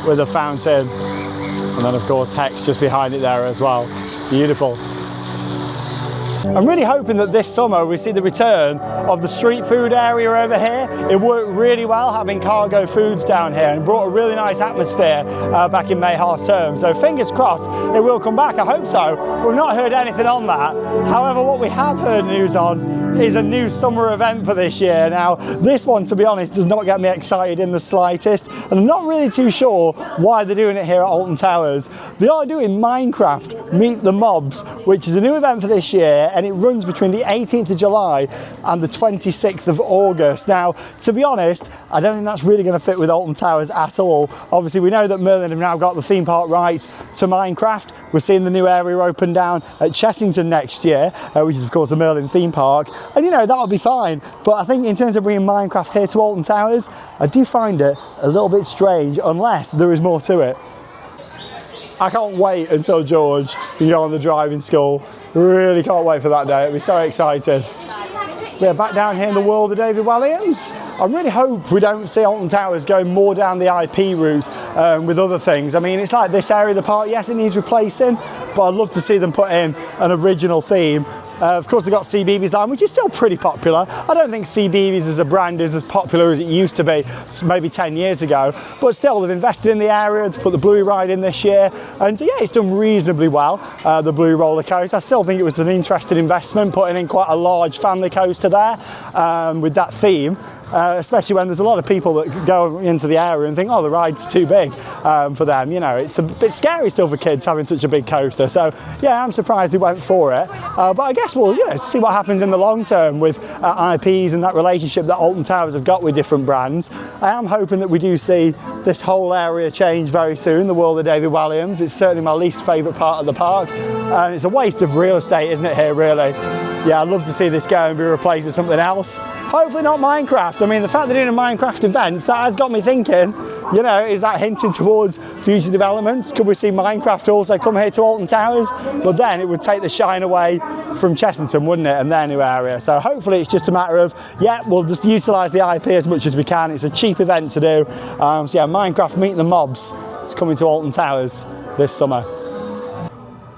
with the fountain. And then of course Hex just behind it there as well. Beautiful. I'm really hoping that this summer we see the return of the street food area over here. It worked really well having cargo foods down here and brought a really nice atmosphere back in May half term. So fingers crossed it will come back, I hope so. We've not heard anything on that. However, what we have heard news on is a new summer event for this year. Now, this one, to be honest, does not get me excited in the slightest, and I'm not really too sure why they're doing it here at Alton Towers. They are doing Minecraft Meet the Mobs, which is a new event for this year, and it runs between the 18th of July and the 26th of August. Now, to be honest, I don't think that's really going to fit with Alton Towers at all. Obviously, we know that Merlin have now got the theme park rights to Minecraft. We're seeing the new area open down at Chessington next year, which is of course a Merlin theme park. And you know, that'll be fine. But I think in terms of bringing Minecraft here to Alton Towers, I do find it a little bit strange, unless there is more to it. I can't wait until George can go on the driving school. Really can't wait for that day. It'll be so exciting. We're back down here in the world of David Walliams. I really hope we don't see Alton Towers going more down the IP route with other things. I mean, it's like this area of the park, yes, it needs replacing, but I'd love to see them put in an original theme. Of course, they've got CBeebies line, which is still pretty popular. I don't think CBeebies as a brand is as popular as it used to be maybe 10 years ago, but still, they've invested in the area, they've put the Bluey ride in this year, and yeah, it's done reasonably well, the Bluey roller coaster. I still think it was an interesting investment, putting in quite a large family coaster there with that theme. Especially when there's a lot of people that go into the area and think, oh, the ride's too big for them. You know, it's a bit scary still for kids having such a big coaster. So yeah, I'm surprised they went for it. But I guess we'll, you know, see what happens in the long term with IPs and that relationship that Alton Towers have got with different brands. I am hoping that we do see this whole area change very soon, the world of David Walliams. It's certainly my least favourite part of the park. And it's a waste of real estate, isn't it, here, really? Yeah, I'd love to see this go and be replaced with something else. Hopefully not Minecraft. I mean, the fact they're doing a Minecraft event, that has got me thinking, you know, is that hinting towards future developments? Could we see Minecraft also come here to Alton Towers? But then it would take the shine away from Chessington, wouldn't it, and their new area. So hopefully it's just a matter of, yeah, we'll just utilise the IP as much as we can. It's a cheap event to do. So yeah, Minecraft Meet the Mobs. It's coming to Alton Towers this summer.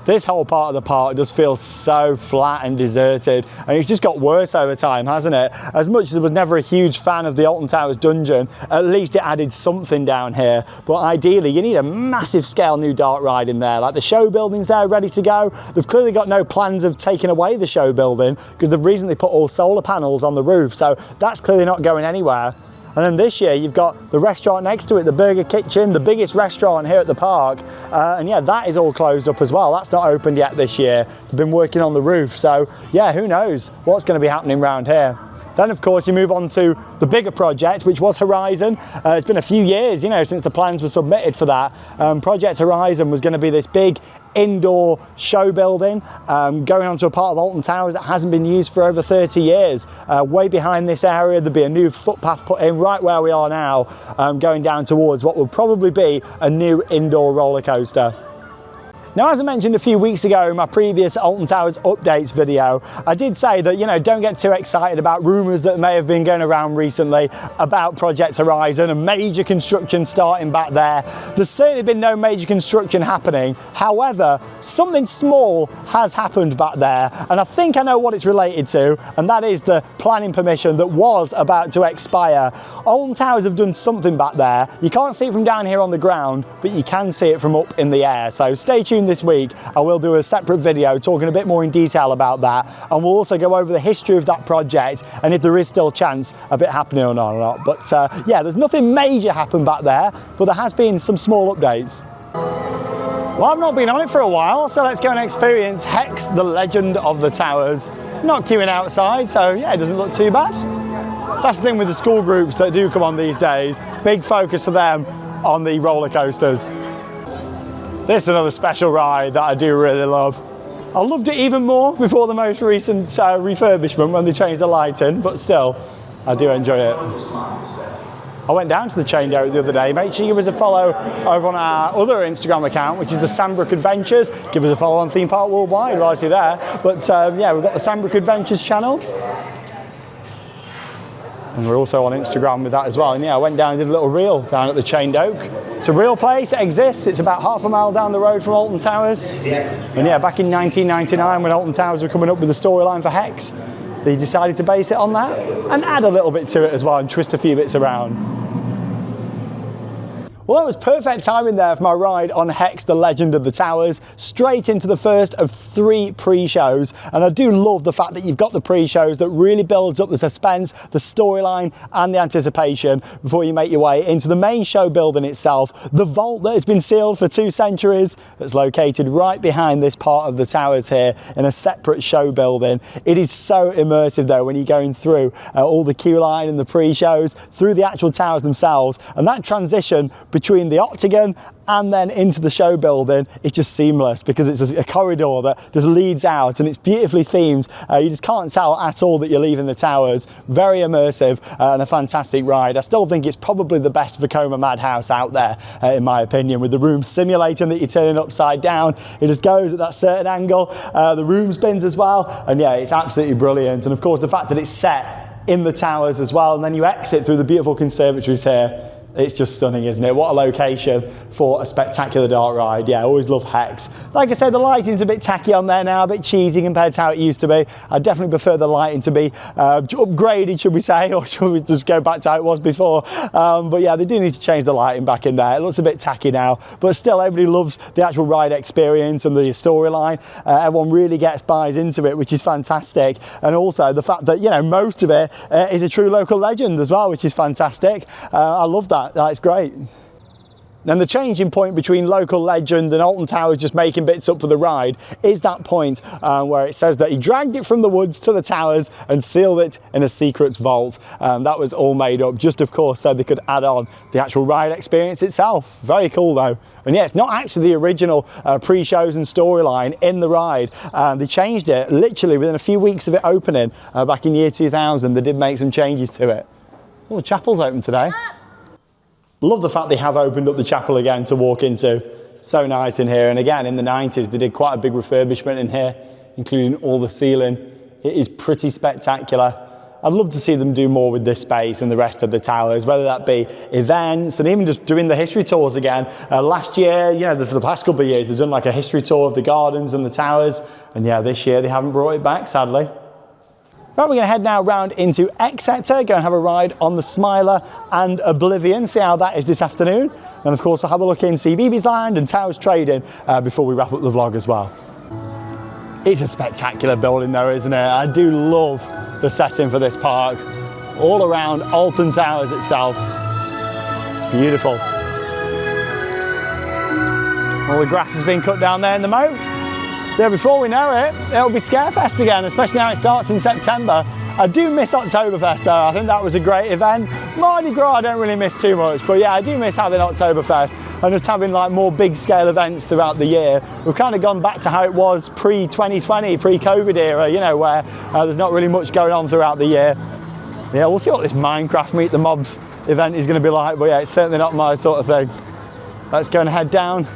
This whole part of the park just feels so flat and deserted, and it's just got worse over time, hasn't it? As much as I was never a huge fan of the Alton Towers dungeon, at least it added something down here. But ideally, you need a massive scale new dark ride in there. Like the show building's there ready to go. They've clearly got no plans of taking away the show building because they've recently put all solar panels on the roof, so that's clearly not going anywhere. And then this year you've got the restaurant next to it, the Burger Kitchen, the biggest restaurant here at the park. And yeah, that is all closed up as well. That's not opened yet this year. They've been working on the roof. So yeah, who knows what's going to be happening around here. Then of course you move on to the bigger project, which was Horizon. It's been a few years, you know, since the plans were submitted for that. Project Horizon was going to be this big indoor show building going onto a part of Alton Towers that hasn't been used for over 30 years. Way behind this area there'll be a new footpath put in right where we are now, going down towards what will probably be a new indoor roller coaster. Now, as I mentioned a few weeks ago in my previous Alton Towers updates video, I did say that, you know, don't get too excited about rumours that may have been going around recently about Project Horizon and major construction starting back there. There's certainly been no major construction happening. However, something small has happened back there, and I think I know what it's related to, and that is the planning permission that was about to expire. Alton Towers have done something back there. You can't see it from down here on the ground, but you can see it from up in the air. So stay tuned this week. I will do a separate video talking a bit more in detail about that, and we'll also go over the history of that project and if there is still a chance of it happening or not. But yeah, there's nothing major happened back there, but there has been some small updates. Well, I've not been on it for a while, so let's go and experience Hex, the Legend of the Towers. Not queuing outside, so yeah, it doesn't look too bad. That's the thing with the school groups that do come on these days. Big focus for them on the roller coasters. This is another special ride that I do really love. I loved it even more before the most recent refurbishment when they changed the lighting, but still, I do enjoy it. I went down to the Chain Oak the other day. Make sure you give us a follow over on our other Instagram account, which is the Sandbrook Adventures. Give us a follow on Theme Park Worldwide, right there. But yeah, we've got the Sandbrook Adventures channel. And we're also on Instagram with that as well. And yeah, I went down and did a little reel down at the Chain Oak. It's a real place, it exists. It's about half a mile down the road from Alton Towers. And yeah, back in 1999 when Alton Towers were coming up with the storyline for Hex, they decided to base it on that and add a little bit to it as well and twist a few bits around. Well, that was perfect timing there for my ride on Hex, the Legend of the Towers, straight into the first of 3 pre-shows. And I do love the fact that you've got the pre-shows that really builds up the suspense, the storyline and the anticipation before you make your way into the main show building itself. The vault that has been sealed for 2 centuries, that's located right behind this part of the towers here in a separate show building. It is so immersive though when you're going through all the queue line and the pre-shows, through the actual towers themselves, and that transition between the octagon and then into the show building is just seamless because it's a corridor that just leads out and it's beautifully themed. You just can't tell at all that you're leaving the towers. Very immersive and a fantastic ride. I still think it's probably the best Vekoma Madhouse out there in my opinion, with the room simulating that you're turning upside down. It just goes at that certain angle. The room spins as well, and yeah, it's absolutely brilliant. And of course the fact that it's set in the towers as well, and then you exit through the beautiful conservatories here. It's just stunning, isn't it? What a location for a spectacular dark ride. Yeah, I always love Hex. Like I said, the lighting's a bit tacky on there now, a bit cheesy compared to how it used to be. I definitely prefer the lighting to be upgraded, should we say, or should we just go back to how it was before? But yeah, they do need to change the lighting back in there. It looks a bit tacky now, but still everybody loves the actual ride experience and the storyline. Everyone really buys into it, which is fantastic. And also the fact that, you know, most of it is a true local legend as well, which is fantastic. I love that. That's great. And the changing point between local legend and Alton Towers just making bits up for the ride is that point where it says that he dragged it from the woods to the towers and sealed it in a secret vault. That was all made up, just of course so they could add on the actual ride experience itself. Very cool though. And yeah, it's not actually the original pre-shows and storyline in the ride. They changed it literally within a few weeks of it opening back in year 2000. They did make some changes to it. Oh, the chapel's open today. Love the fact they have opened up the chapel again to walk into. So nice in here. And again, in the 90s, they did quite a big refurbishment in here, including all the ceiling. It is pretty spectacular. I'd love to see them do more with this space and the rest of the towers, whether that be events and even just doing the history tours again. Last year, you know, for the past couple of years, they've done like a history tour of the gardens and the towers. And yeah, this year they haven't brought it back, sadly. Right, we're going to head now round into Exeter, go and have a ride on the Smiler and Oblivion, see how that is this afternoon. And of course, I'll have a look in CBeebies Land and Towers Trading before we wrap up the vlog as well. It's a spectacular building though, isn't it? I do love the setting for this park. All around Alton Towers itself. Beautiful. All the grass has been cut down there in the moat. Yeah, before we know it, it'll be Scarefest again, especially now it starts in September. I do miss Oktoberfest though. I think that was a great event. Mardi Gras I don't really miss too much, but yeah, I do miss having Oktoberfest and just having like more big scale events throughout the year. We've kind of gone back to how it was pre-2020, pre-COVID era, you know, where there's not really much going on throughout the year. Yeah, we'll see what this Minecraft Meet the Mobs event is going to be like, but yeah, it's certainly not my sort of thing. Let's go and head down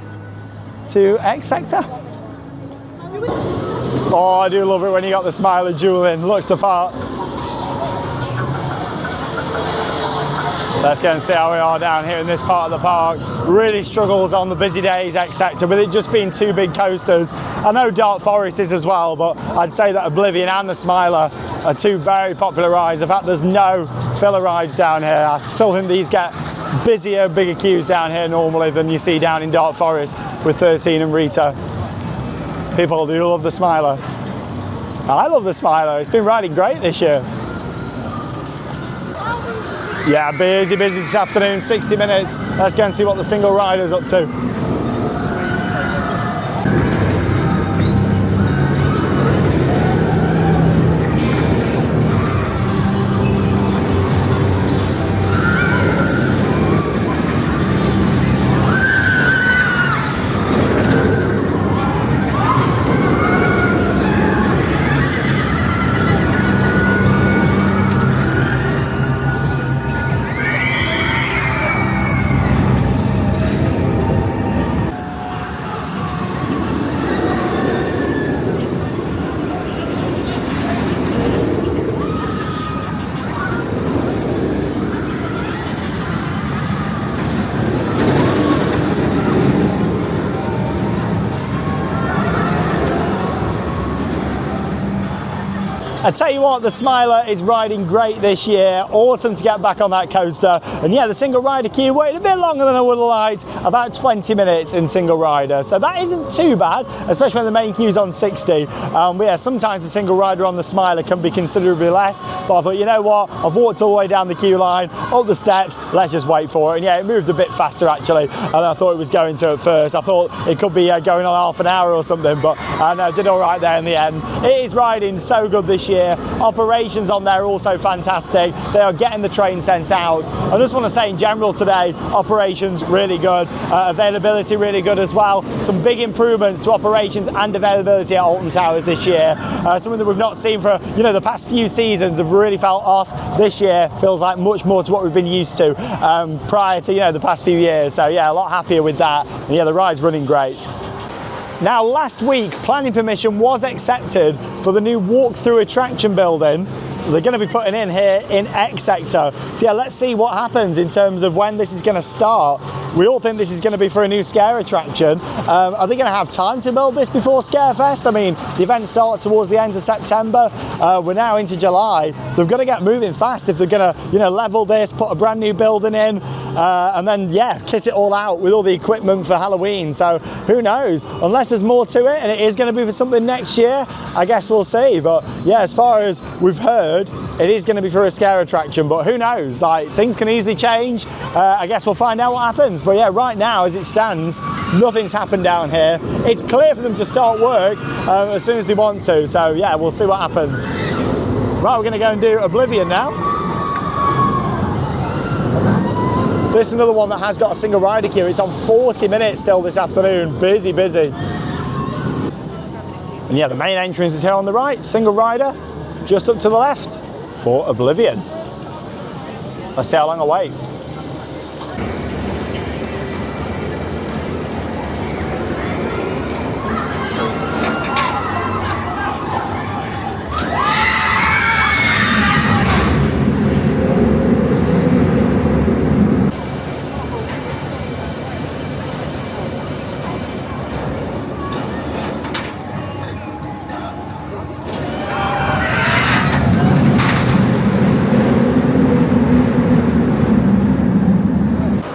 to X Sector. Oh, I do love it when you got the Smiler jewel in, looks the part. Let's go and see how we are down here in this part of the park. Really struggles on the busy days, X Sector, with it just being two big coasters. I know Dark Forest is as well, but I'd say that Oblivion and the Smiler are two very popular rides. In fact, there's no filler rides down here. I still think these get busier, bigger queues down here normally than you see down in Dark Forest with 13 and Rita. People do love the Smiler. I love the Smiler. It's been riding great this year. Yeah, busy this afternoon, 60 minutes. Let's go and see what the single rider's up to. I tell you what, the Smiler is riding great this year. Awesome to get back on that coaster. And yeah, the single rider queue waited a bit longer than I would have liked, about 20 minutes in single rider. So that isn't too bad, especially when the main queue's on 60. But yeah, sometimes the single rider on the Smiler can be considerably less. But I thought, you know what, I've walked all the way down the queue line, up the steps, let's just wait for it. And yeah, it moved a bit faster actually than I thought it was going to at first. I thought it could be going on half an hour or something, but no, it did all right there in the end. It is riding so good this year. Operations on there are also fantastic. They are getting the train sent out. I just want to say in general today, operations really good, availability really good as well. Some big improvements to operations and availability at Alton Towers this year. Something that we've not seen for the past few seasons have really felt off. This year feels like much more to what we've been used to prior to the past few years. So yeah, a lot happier with that. And yeah, the ride's running great. Now, last week, planning permission was accepted for the new walk-through attraction building they're going to be putting in here in X Sector. So yeah, let's see what happens in terms of when this is going to start. We all think this is going to be for a new scare attraction. Are they going to have time to build this before Scarefest? I mean, the event starts towards the end of September. We're now into July. They've got to get moving fast if they're going to, level this, put a brand new building in, and then, yeah, kit it all out with all the equipment for Halloween. So who knows? Unless there's more to it and it is going to be for something next year, I guess we'll see. But yeah, as far as we've heard, it is going to be for a scare attraction, but who knows? Like, things can easily change. I guess we'll find out what happens. But yeah, right now, as it stands, nothing's happened down here. It's clear for them to start work as soon as they want to. So yeah, we'll see what happens. Right, we're going to go and do Oblivion now. This is another one that has got a single rider queue. It's on 40 minutes still this afternoon. Busy, busy. And yeah, the main entrance is here on the right. Single rider, just up to the left for Oblivion. Let's see how long I wait.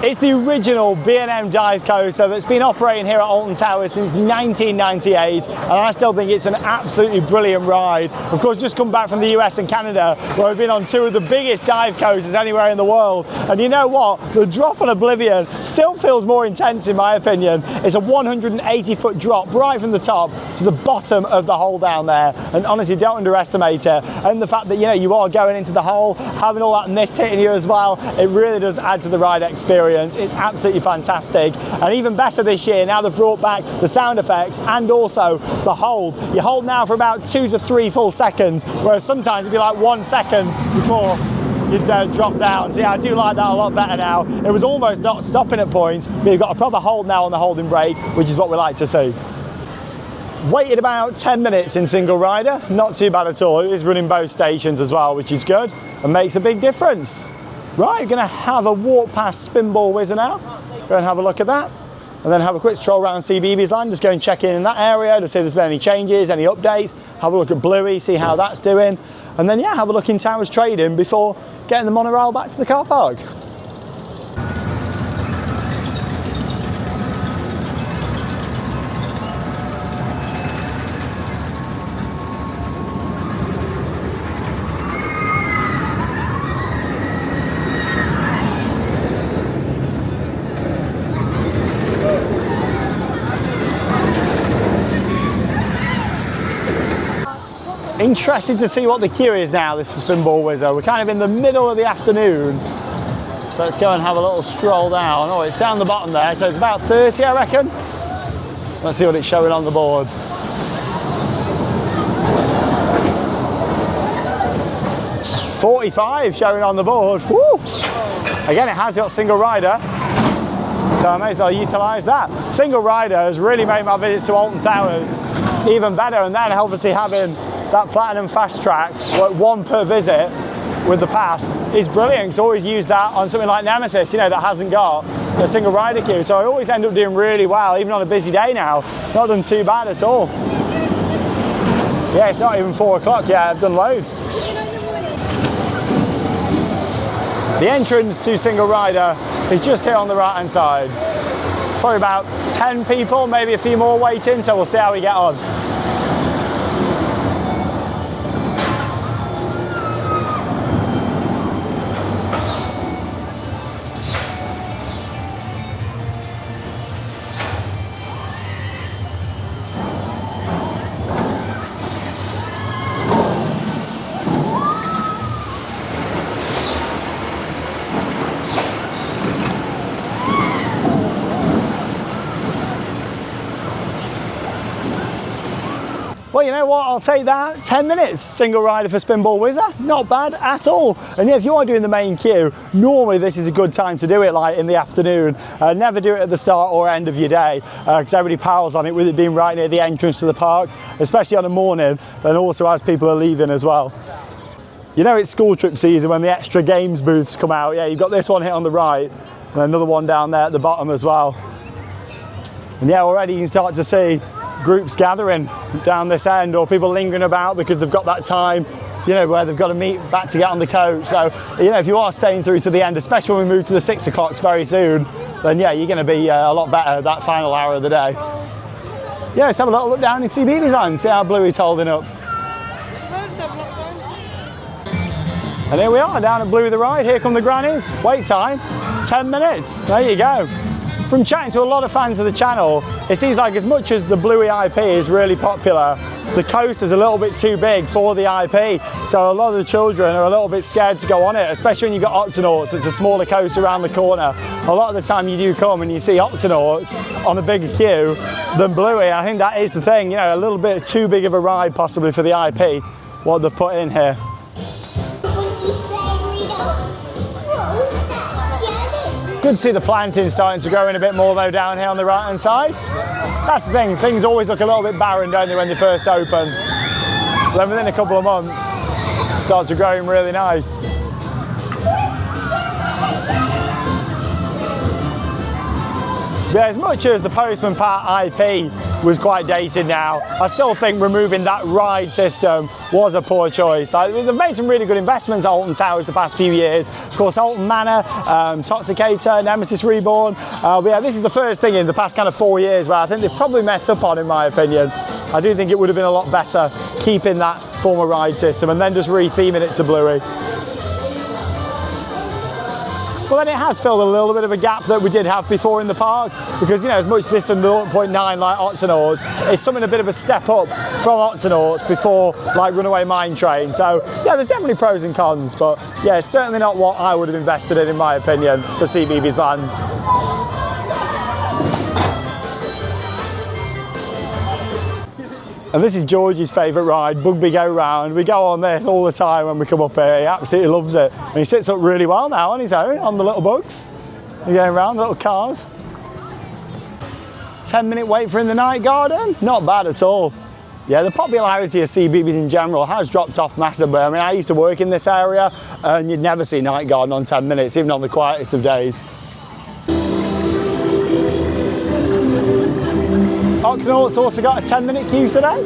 It's the original B&M dive coaster that's been operating here at Alton Towers since 1998, and I still think it's an absolutely brilliant ride. Of course, just come back from the US and Canada, where we've been on two of the biggest dive coasters anywhere in the world. And you know what? The drop on Oblivion still feels more intense in my opinion. It's a 180-foot drop right from the top to the bottom of the hole down there, and honestly, don't underestimate it. And the fact that you are going into the hole, having all that mist hitting you as well, it really does add to the ride experience. It's absolutely fantastic, and even better this year, now they've brought back the sound effects and also the hold. You hold now for about 2 to 3 full seconds, whereas sometimes it'd be like 1 second before you'd drop down. So yeah, I do like that a lot better now. It was almost not stopping at points, but you've got a proper hold now on the holding brake, which is what we like to see. Waited about 10 minutes in single rider, not too bad at all. It is running both stations as well, which is good and makes a big difference. Right, going to have a walk past Spinball Whizzer now. Go and have a look at that. And then have a quick stroll around CBeebies Land. Just go and check in that area to see if there's been any changes, any updates. Have a look at Bluey, see how that's doing. And then, yeah, have a look in Towers Trading before getting the monorail back to the car park. Interested to see what the queue is now, this Spinball Whizzer. We're kind of in the middle of the afternoon. So let's go and have a little stroll down. Oh, it's down the bottom there, so it's about 30, I reckon. Let's see what it's showing on the board. $45 showing on the board. Woo! Again, it has got single rider, so I may as well utilise that. Single rider has really made my visits to Alton Towers even better, and then obviously having that Platinum Fast Track, like 1 per visit with the pass, is brilliant. It's always used that on something like Nemesis, that hasn't got a single rider queue. So I always end up doing really well, even on a busy day now. Not done too bad at all. Yeah, it's not even 4 o'clock yet, I've done loads. The entrance to single rider is just here on the right hand side. Probably about 10 people, maybe a few more waiting, so we'll see how we get on. Well, you know what, I'll take that. 10 minutes, single rider for Spinball Whizzer. Not bad at all. And yeah, if you are doing the main queue, normally this is a good time to do it, like in the afternoon. Never do it at the start or end of your day, because everybody piles on it with it being right near the entrance to the park, especially on a morning, and also as people are leaving as well. You know it's school trip season when the extra games booths come out. Yeah, you've got this one here on the right, and another one down there at the bottom as well. And yeah, already you can start to see groups gathering down this end, or people lingering about because they've got that time, where they've got to meet back to get on the coach. So, if you are staying through to the end, especially when we move to the 6 o'clocks very soon, then yeah, you're going to be a lot better that final hour of the day. Yeah, let's have a little look down in CBeebies Land, see how Bluey's holding up. And here we are down at Bluey the Ride. Here come the grannies. Wait time, 10 minutes. There you go. From chatting to a lot of fans of the channel, it seems like as much as the Bluey IP is really popular, the coaster's a little bit too big for the IP. So a lot of the children are a little bit scared to go on it, especially when you've got Octonauts. It's a smaller coaster around the corner. A lot of the time you do come and you see Octonauts on a bigger queue than Bluey. I think that is the thing, a little bit too big of a ride possibly for the IP, what they've put in here. Good to see the planting starting to grow in a bit more though down here on the right hand side. That's the thing, things always look a little bit barren, don't they, when they first open. Then within a couple of months, start to growing really nice. Yeah, as much as the Postman Part IP was quite dated now. I still think removing that ride system was a poor choice. They've made some really good investments at Alton Towers the past few years. Of course, Alton Manor, Toxicator, Nemesis Reborn. But yeah, this is the first thing in the past kind of 4 years where I think they've probably messed up on, in my opinion. I do think it would have been a lot better keeping that former ride system and then just re-theming it to Bluey. But then it has filled a little bit of a gap that we did have before in the park, because, you know, as much as this and the 0.9 like Octonauts, it's something a bit of a step up from Octonauts before like Runaway Mine Train. So yeah, there's definitely pros and cons, but yeah, it's certainly not what I would have invested in my opinion, for CBeebies Land. And this is George's favourite ride, Bugby Go Round. We go on this all the time when we come up here. He absolutely loves it. And he sits up really well now on his own, on the little bugs. We're going around, little cars. 10-minute wait for In the Night Garden. Not bad at all. Yeah, the popularity of CBeebies in general has dropped off massively. I mean, I used to work in this area and you'd never see Night Garden on 10 minutes, even on the quietest of days. Octonauts also got a 10-minute queue today.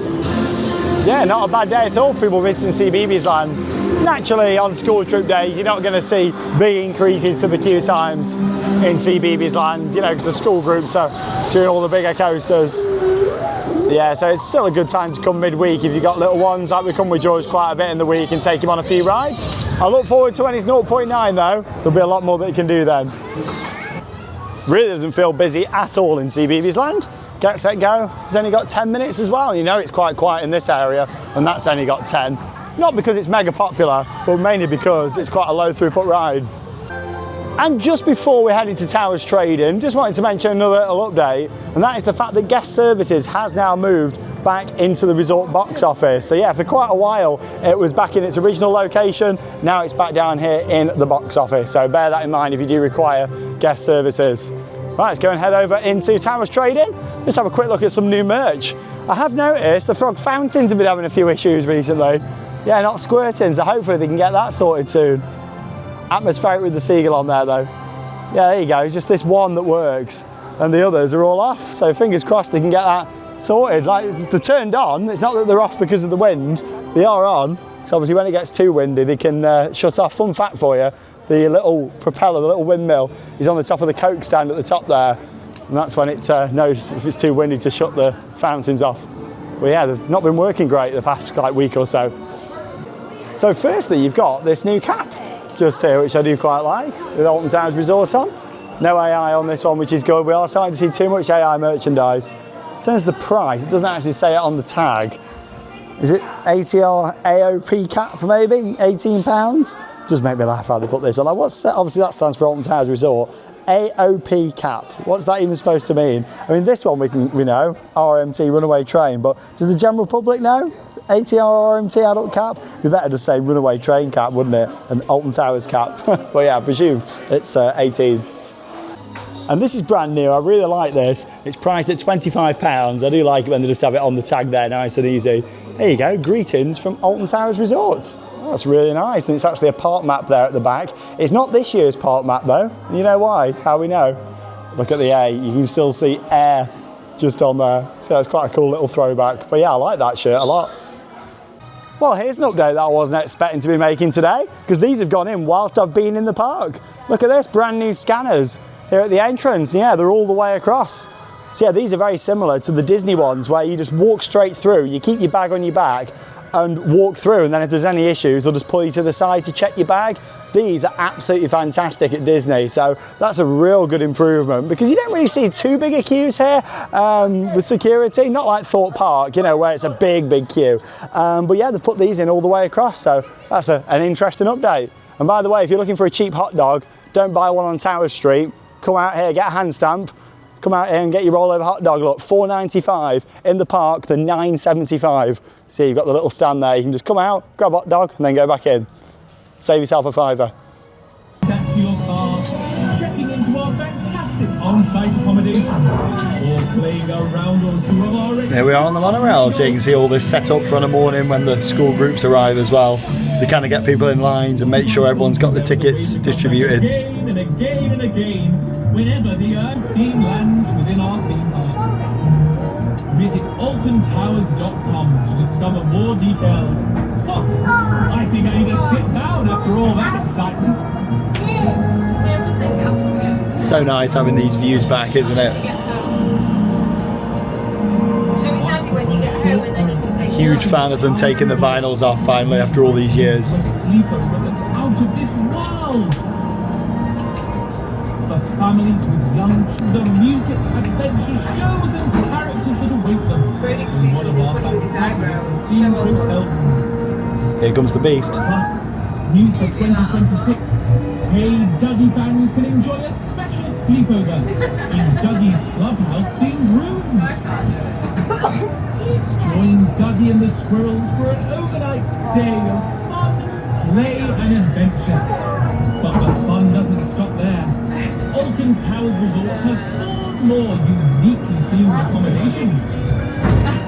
Yeah, not a bad day at all for people visiting CBeebies Land. Naturally, on school trip days, you're not going to see big increases to the queue times in CBeebies Land, you know, because the school groups are doing all the bigger coasters. Yeah, so it's still a good time to come midweek if you've got little ones. Like we come with George quite a bit in the week and take him on a few rides. I look forward to when he's 0.9 though. There'll be a lot more that he can do then. Really doesn't feel busy at all in CBeebies Land. Get Set Go, it's only got 10 minutes as well. You know it's quite quiet in this area, and that's only got 10. Not because it's mega popular, but mainly because it's quite a low throughput ride. And just before we head into Towers Trading, just wanted to mention another little update, and that is the fact that Guest Services has now moved back into the resort box office. So yeah, for quite a while it was back in its original location, now it's back down here in the box office. So bear that in mind if you do require Guest Services. Right, let's go and head over into Towers Trading. Let's have a quick look at some new merch. I have noticed the frog fountains have been having a few issues recently. Yeah, not squirting, so hopefully they can get that sorted soon. Atmospheric with the seagull on there though. Yeah, there you go, just this one that works and the others are all off. So fingers crossed they can get that sorted. Like, they're turned on, it's not that they're off because of the wind, they are on. So obviously when it gets too windy they can shut off. Fun fact for you, the little propeller, the little windmill, is on the top of the Coke stand at the top there. And that's when it knows if it's too windy to shut the fountains off. Well yeah, they've not been working great the past like week or so. So firstly, you've got this new cap just here, which I do quite like, with Alton Towers Resort on. No AI on this one, which is good. We are starting to see too much AI merchandise. In terms of the price, it doesn't actually say it on the tag. Is it ATR AOP cap maybe? £18? Does make me laugh how they put this on. Like, what's that? Obviously that stands for Alton Towers Resort. AOP cap. What's that even supposed to mean? I mean, this one we know, RMT Runaway Train, but does the general public know? ATR RMT adult cap? It'd be better to say Runaway Train cap, wouldn't it? And Alton Towers cap. But yeah, I presume it's 18. And this is brand new. I really like this. It's priced at £25. I do like it when they just have it on the tag there, nice and easy. There you go, greetings from Alton Towers Resort. Oh, that's really nice, and it's actually a park map there at the back. It's not this year's park map though. You know why? How we know? Look at the A, you can still see air just on there. So it's quite a cool little throwback. But yeah, I like that shirt a lot. Well, here's an update that I wasn't expecting to be making today, because these have gone in whilst I've been in the park. Look at this, brand new scanners here at the entrance. Yeah, they're all the way across. So yeah, these are very similar to the Disney ones where you just walk straight through, you keep your bag on your back and walk through, and then if there's any issues they'll just pull you to the side to check your bag. These are absolutely fantastic at Disney, so that's a real good improvement, because you don't really see too big a queues here with security, not like Thorpe Park, you know, where it's a big queue. But yeah, they've put these in all the way across, so that's an interesting update. And by the way, if you're looking for a cheap hot dog, don't buy one on Towers Street. Come out here, get a hand stamp, come out here and get your rollover hot dog. Look, $4.95 in the park, the $9.75. See, you've got the little stand there. You can just come out, grab a hot dog, and then go back in. Save yourself a $5. Back to your car, checking into our fantastic on-site accommodation, or playing a round or two of our... Here we are on the monorail, so you can see all this set up for in the morning when the school groups arrive as well. They kind of get people in lines and make sure everyone's got the tickets distributed. Again and again and again, whenever the Earth theme lands within our theme park. Visit altontowers.com to discover more details. Oh, I think I need to sit down after all that excitement. Yeah, we'll take it out for you. So nice having these views back, isn't it? Show me Daddy when you get home and then you can take it Huge out. fan of them taking the vinyls off finally after all these years. A sleepover that's out of this world. For families with young children, music, adventure, shows and characters that await them. Brody could in do one of something our funny with his fantastic eyebrows. themed Show us what. hotel rooms. Here comes the beast. Plus, new for 2026, hey Dougie fans can enjoy a special sleepover in Dougie's Clubhouse themed rooms. Join Dougie and the squirrels for an overnight stay of fun, play and adventure. But the fun doesn't stop there. Alton Towers Resort has 4 more uniquely themed accommodations.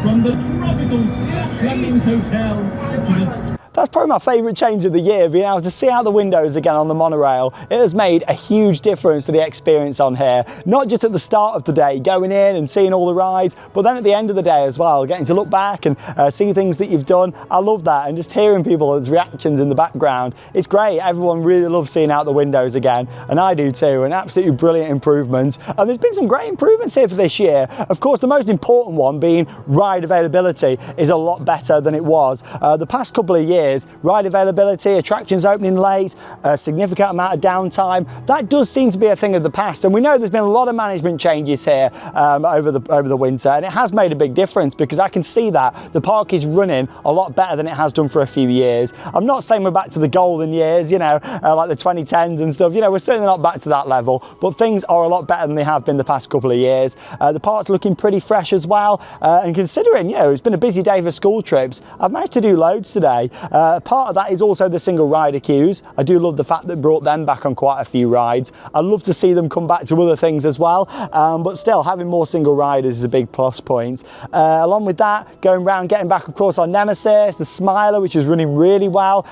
From the tropical Splash Landings Hotel to the That's probably my favourite change of the year, being able to see out the windows again on the monorail. It has made a huge difference to the experience on here. Not just at the start of the day, going in and seeing all the rides, but then at the end of the day as well, getting to look back and see things that you've done. I love that, and just hearing people's reactions in the background. It's great. Everyone really loves seeing out the windows again, and I do too, and absolutely brilliant improvements. And there's been some great improvements here for this year. Of course, the most important one being ride availability is a lot better than it was. The past couple of years, ride availability, attractions opening late, a significant amount of downtime. That does seem to be a thing of the past, and we know there's been a lot of management changes here over the winter, and it has made a big difference because I can see that the park is running a lot better than it has done for a few years. I'm not saying we're back to the golden years, you know, like the 2010s and stuff. You know, we're certainly not back to that level, but things are a lot better than they have been the past couple of years. The park's looking pretty fresh as well, and considering, you know, it's been a busy day for school trips, I've managed to do loads today. Part of that is also the single rider queues. I do love the fact that brought them back on quite a few rides. I'd love to see them come back to other things as well, but still having more single riders is a big plus point. Along with that, going round, getting back of course on Nemesis, the Smiler, which is running really well.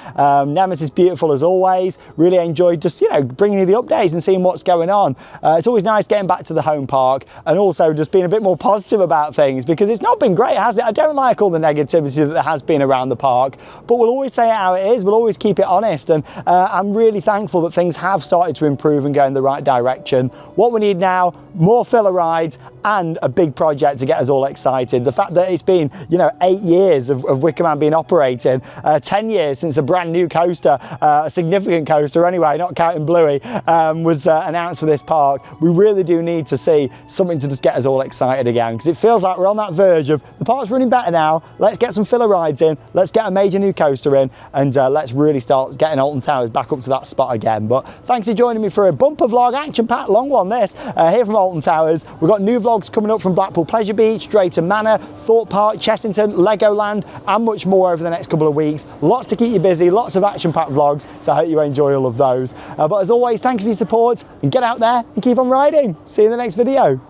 Nemesis beautiful as always. Really enjoyed just, you know, bringing you the updates and seeing what's going on. It's always nice getting back to the home park and also just being a bit more positive about things because it's not been great, has it? I don't like all the negativity that there has been around the park, but we'll always say how it is. We'll always keep it honest, and I'm really thankful that things have started to improve and go in the right direction. What we need now, more filler rides and a big project to get us all excited. The fact that it's been, you know, 8 years of Wicker Man being operating, 10 years since a brand new coaster, a significant coaster anyway, not counting Bluey, was announced for this park. We really do need to see something to just get us all excited again, because it feels like we're on that verge of the park's running better now. Let's get some filler rides in, let's get a major new coaster in, and let's really start getting Alton Towers back up to that spot again. But thanks for joining me for a bumper vlog, action-packed long one this, here from Alton Towers. We've got new vlogs coming up from Blackpool Pleasure Beach, Drayton Manor, Thorpe Park, Chessington, Legoland, and much more over the next couple of weeks. Lots to keep you busy, lots of action-packed vlogs, so I hope you enjoy all of those. But as always, thank you for your support, and get out there and keep on riding. See you in the next video.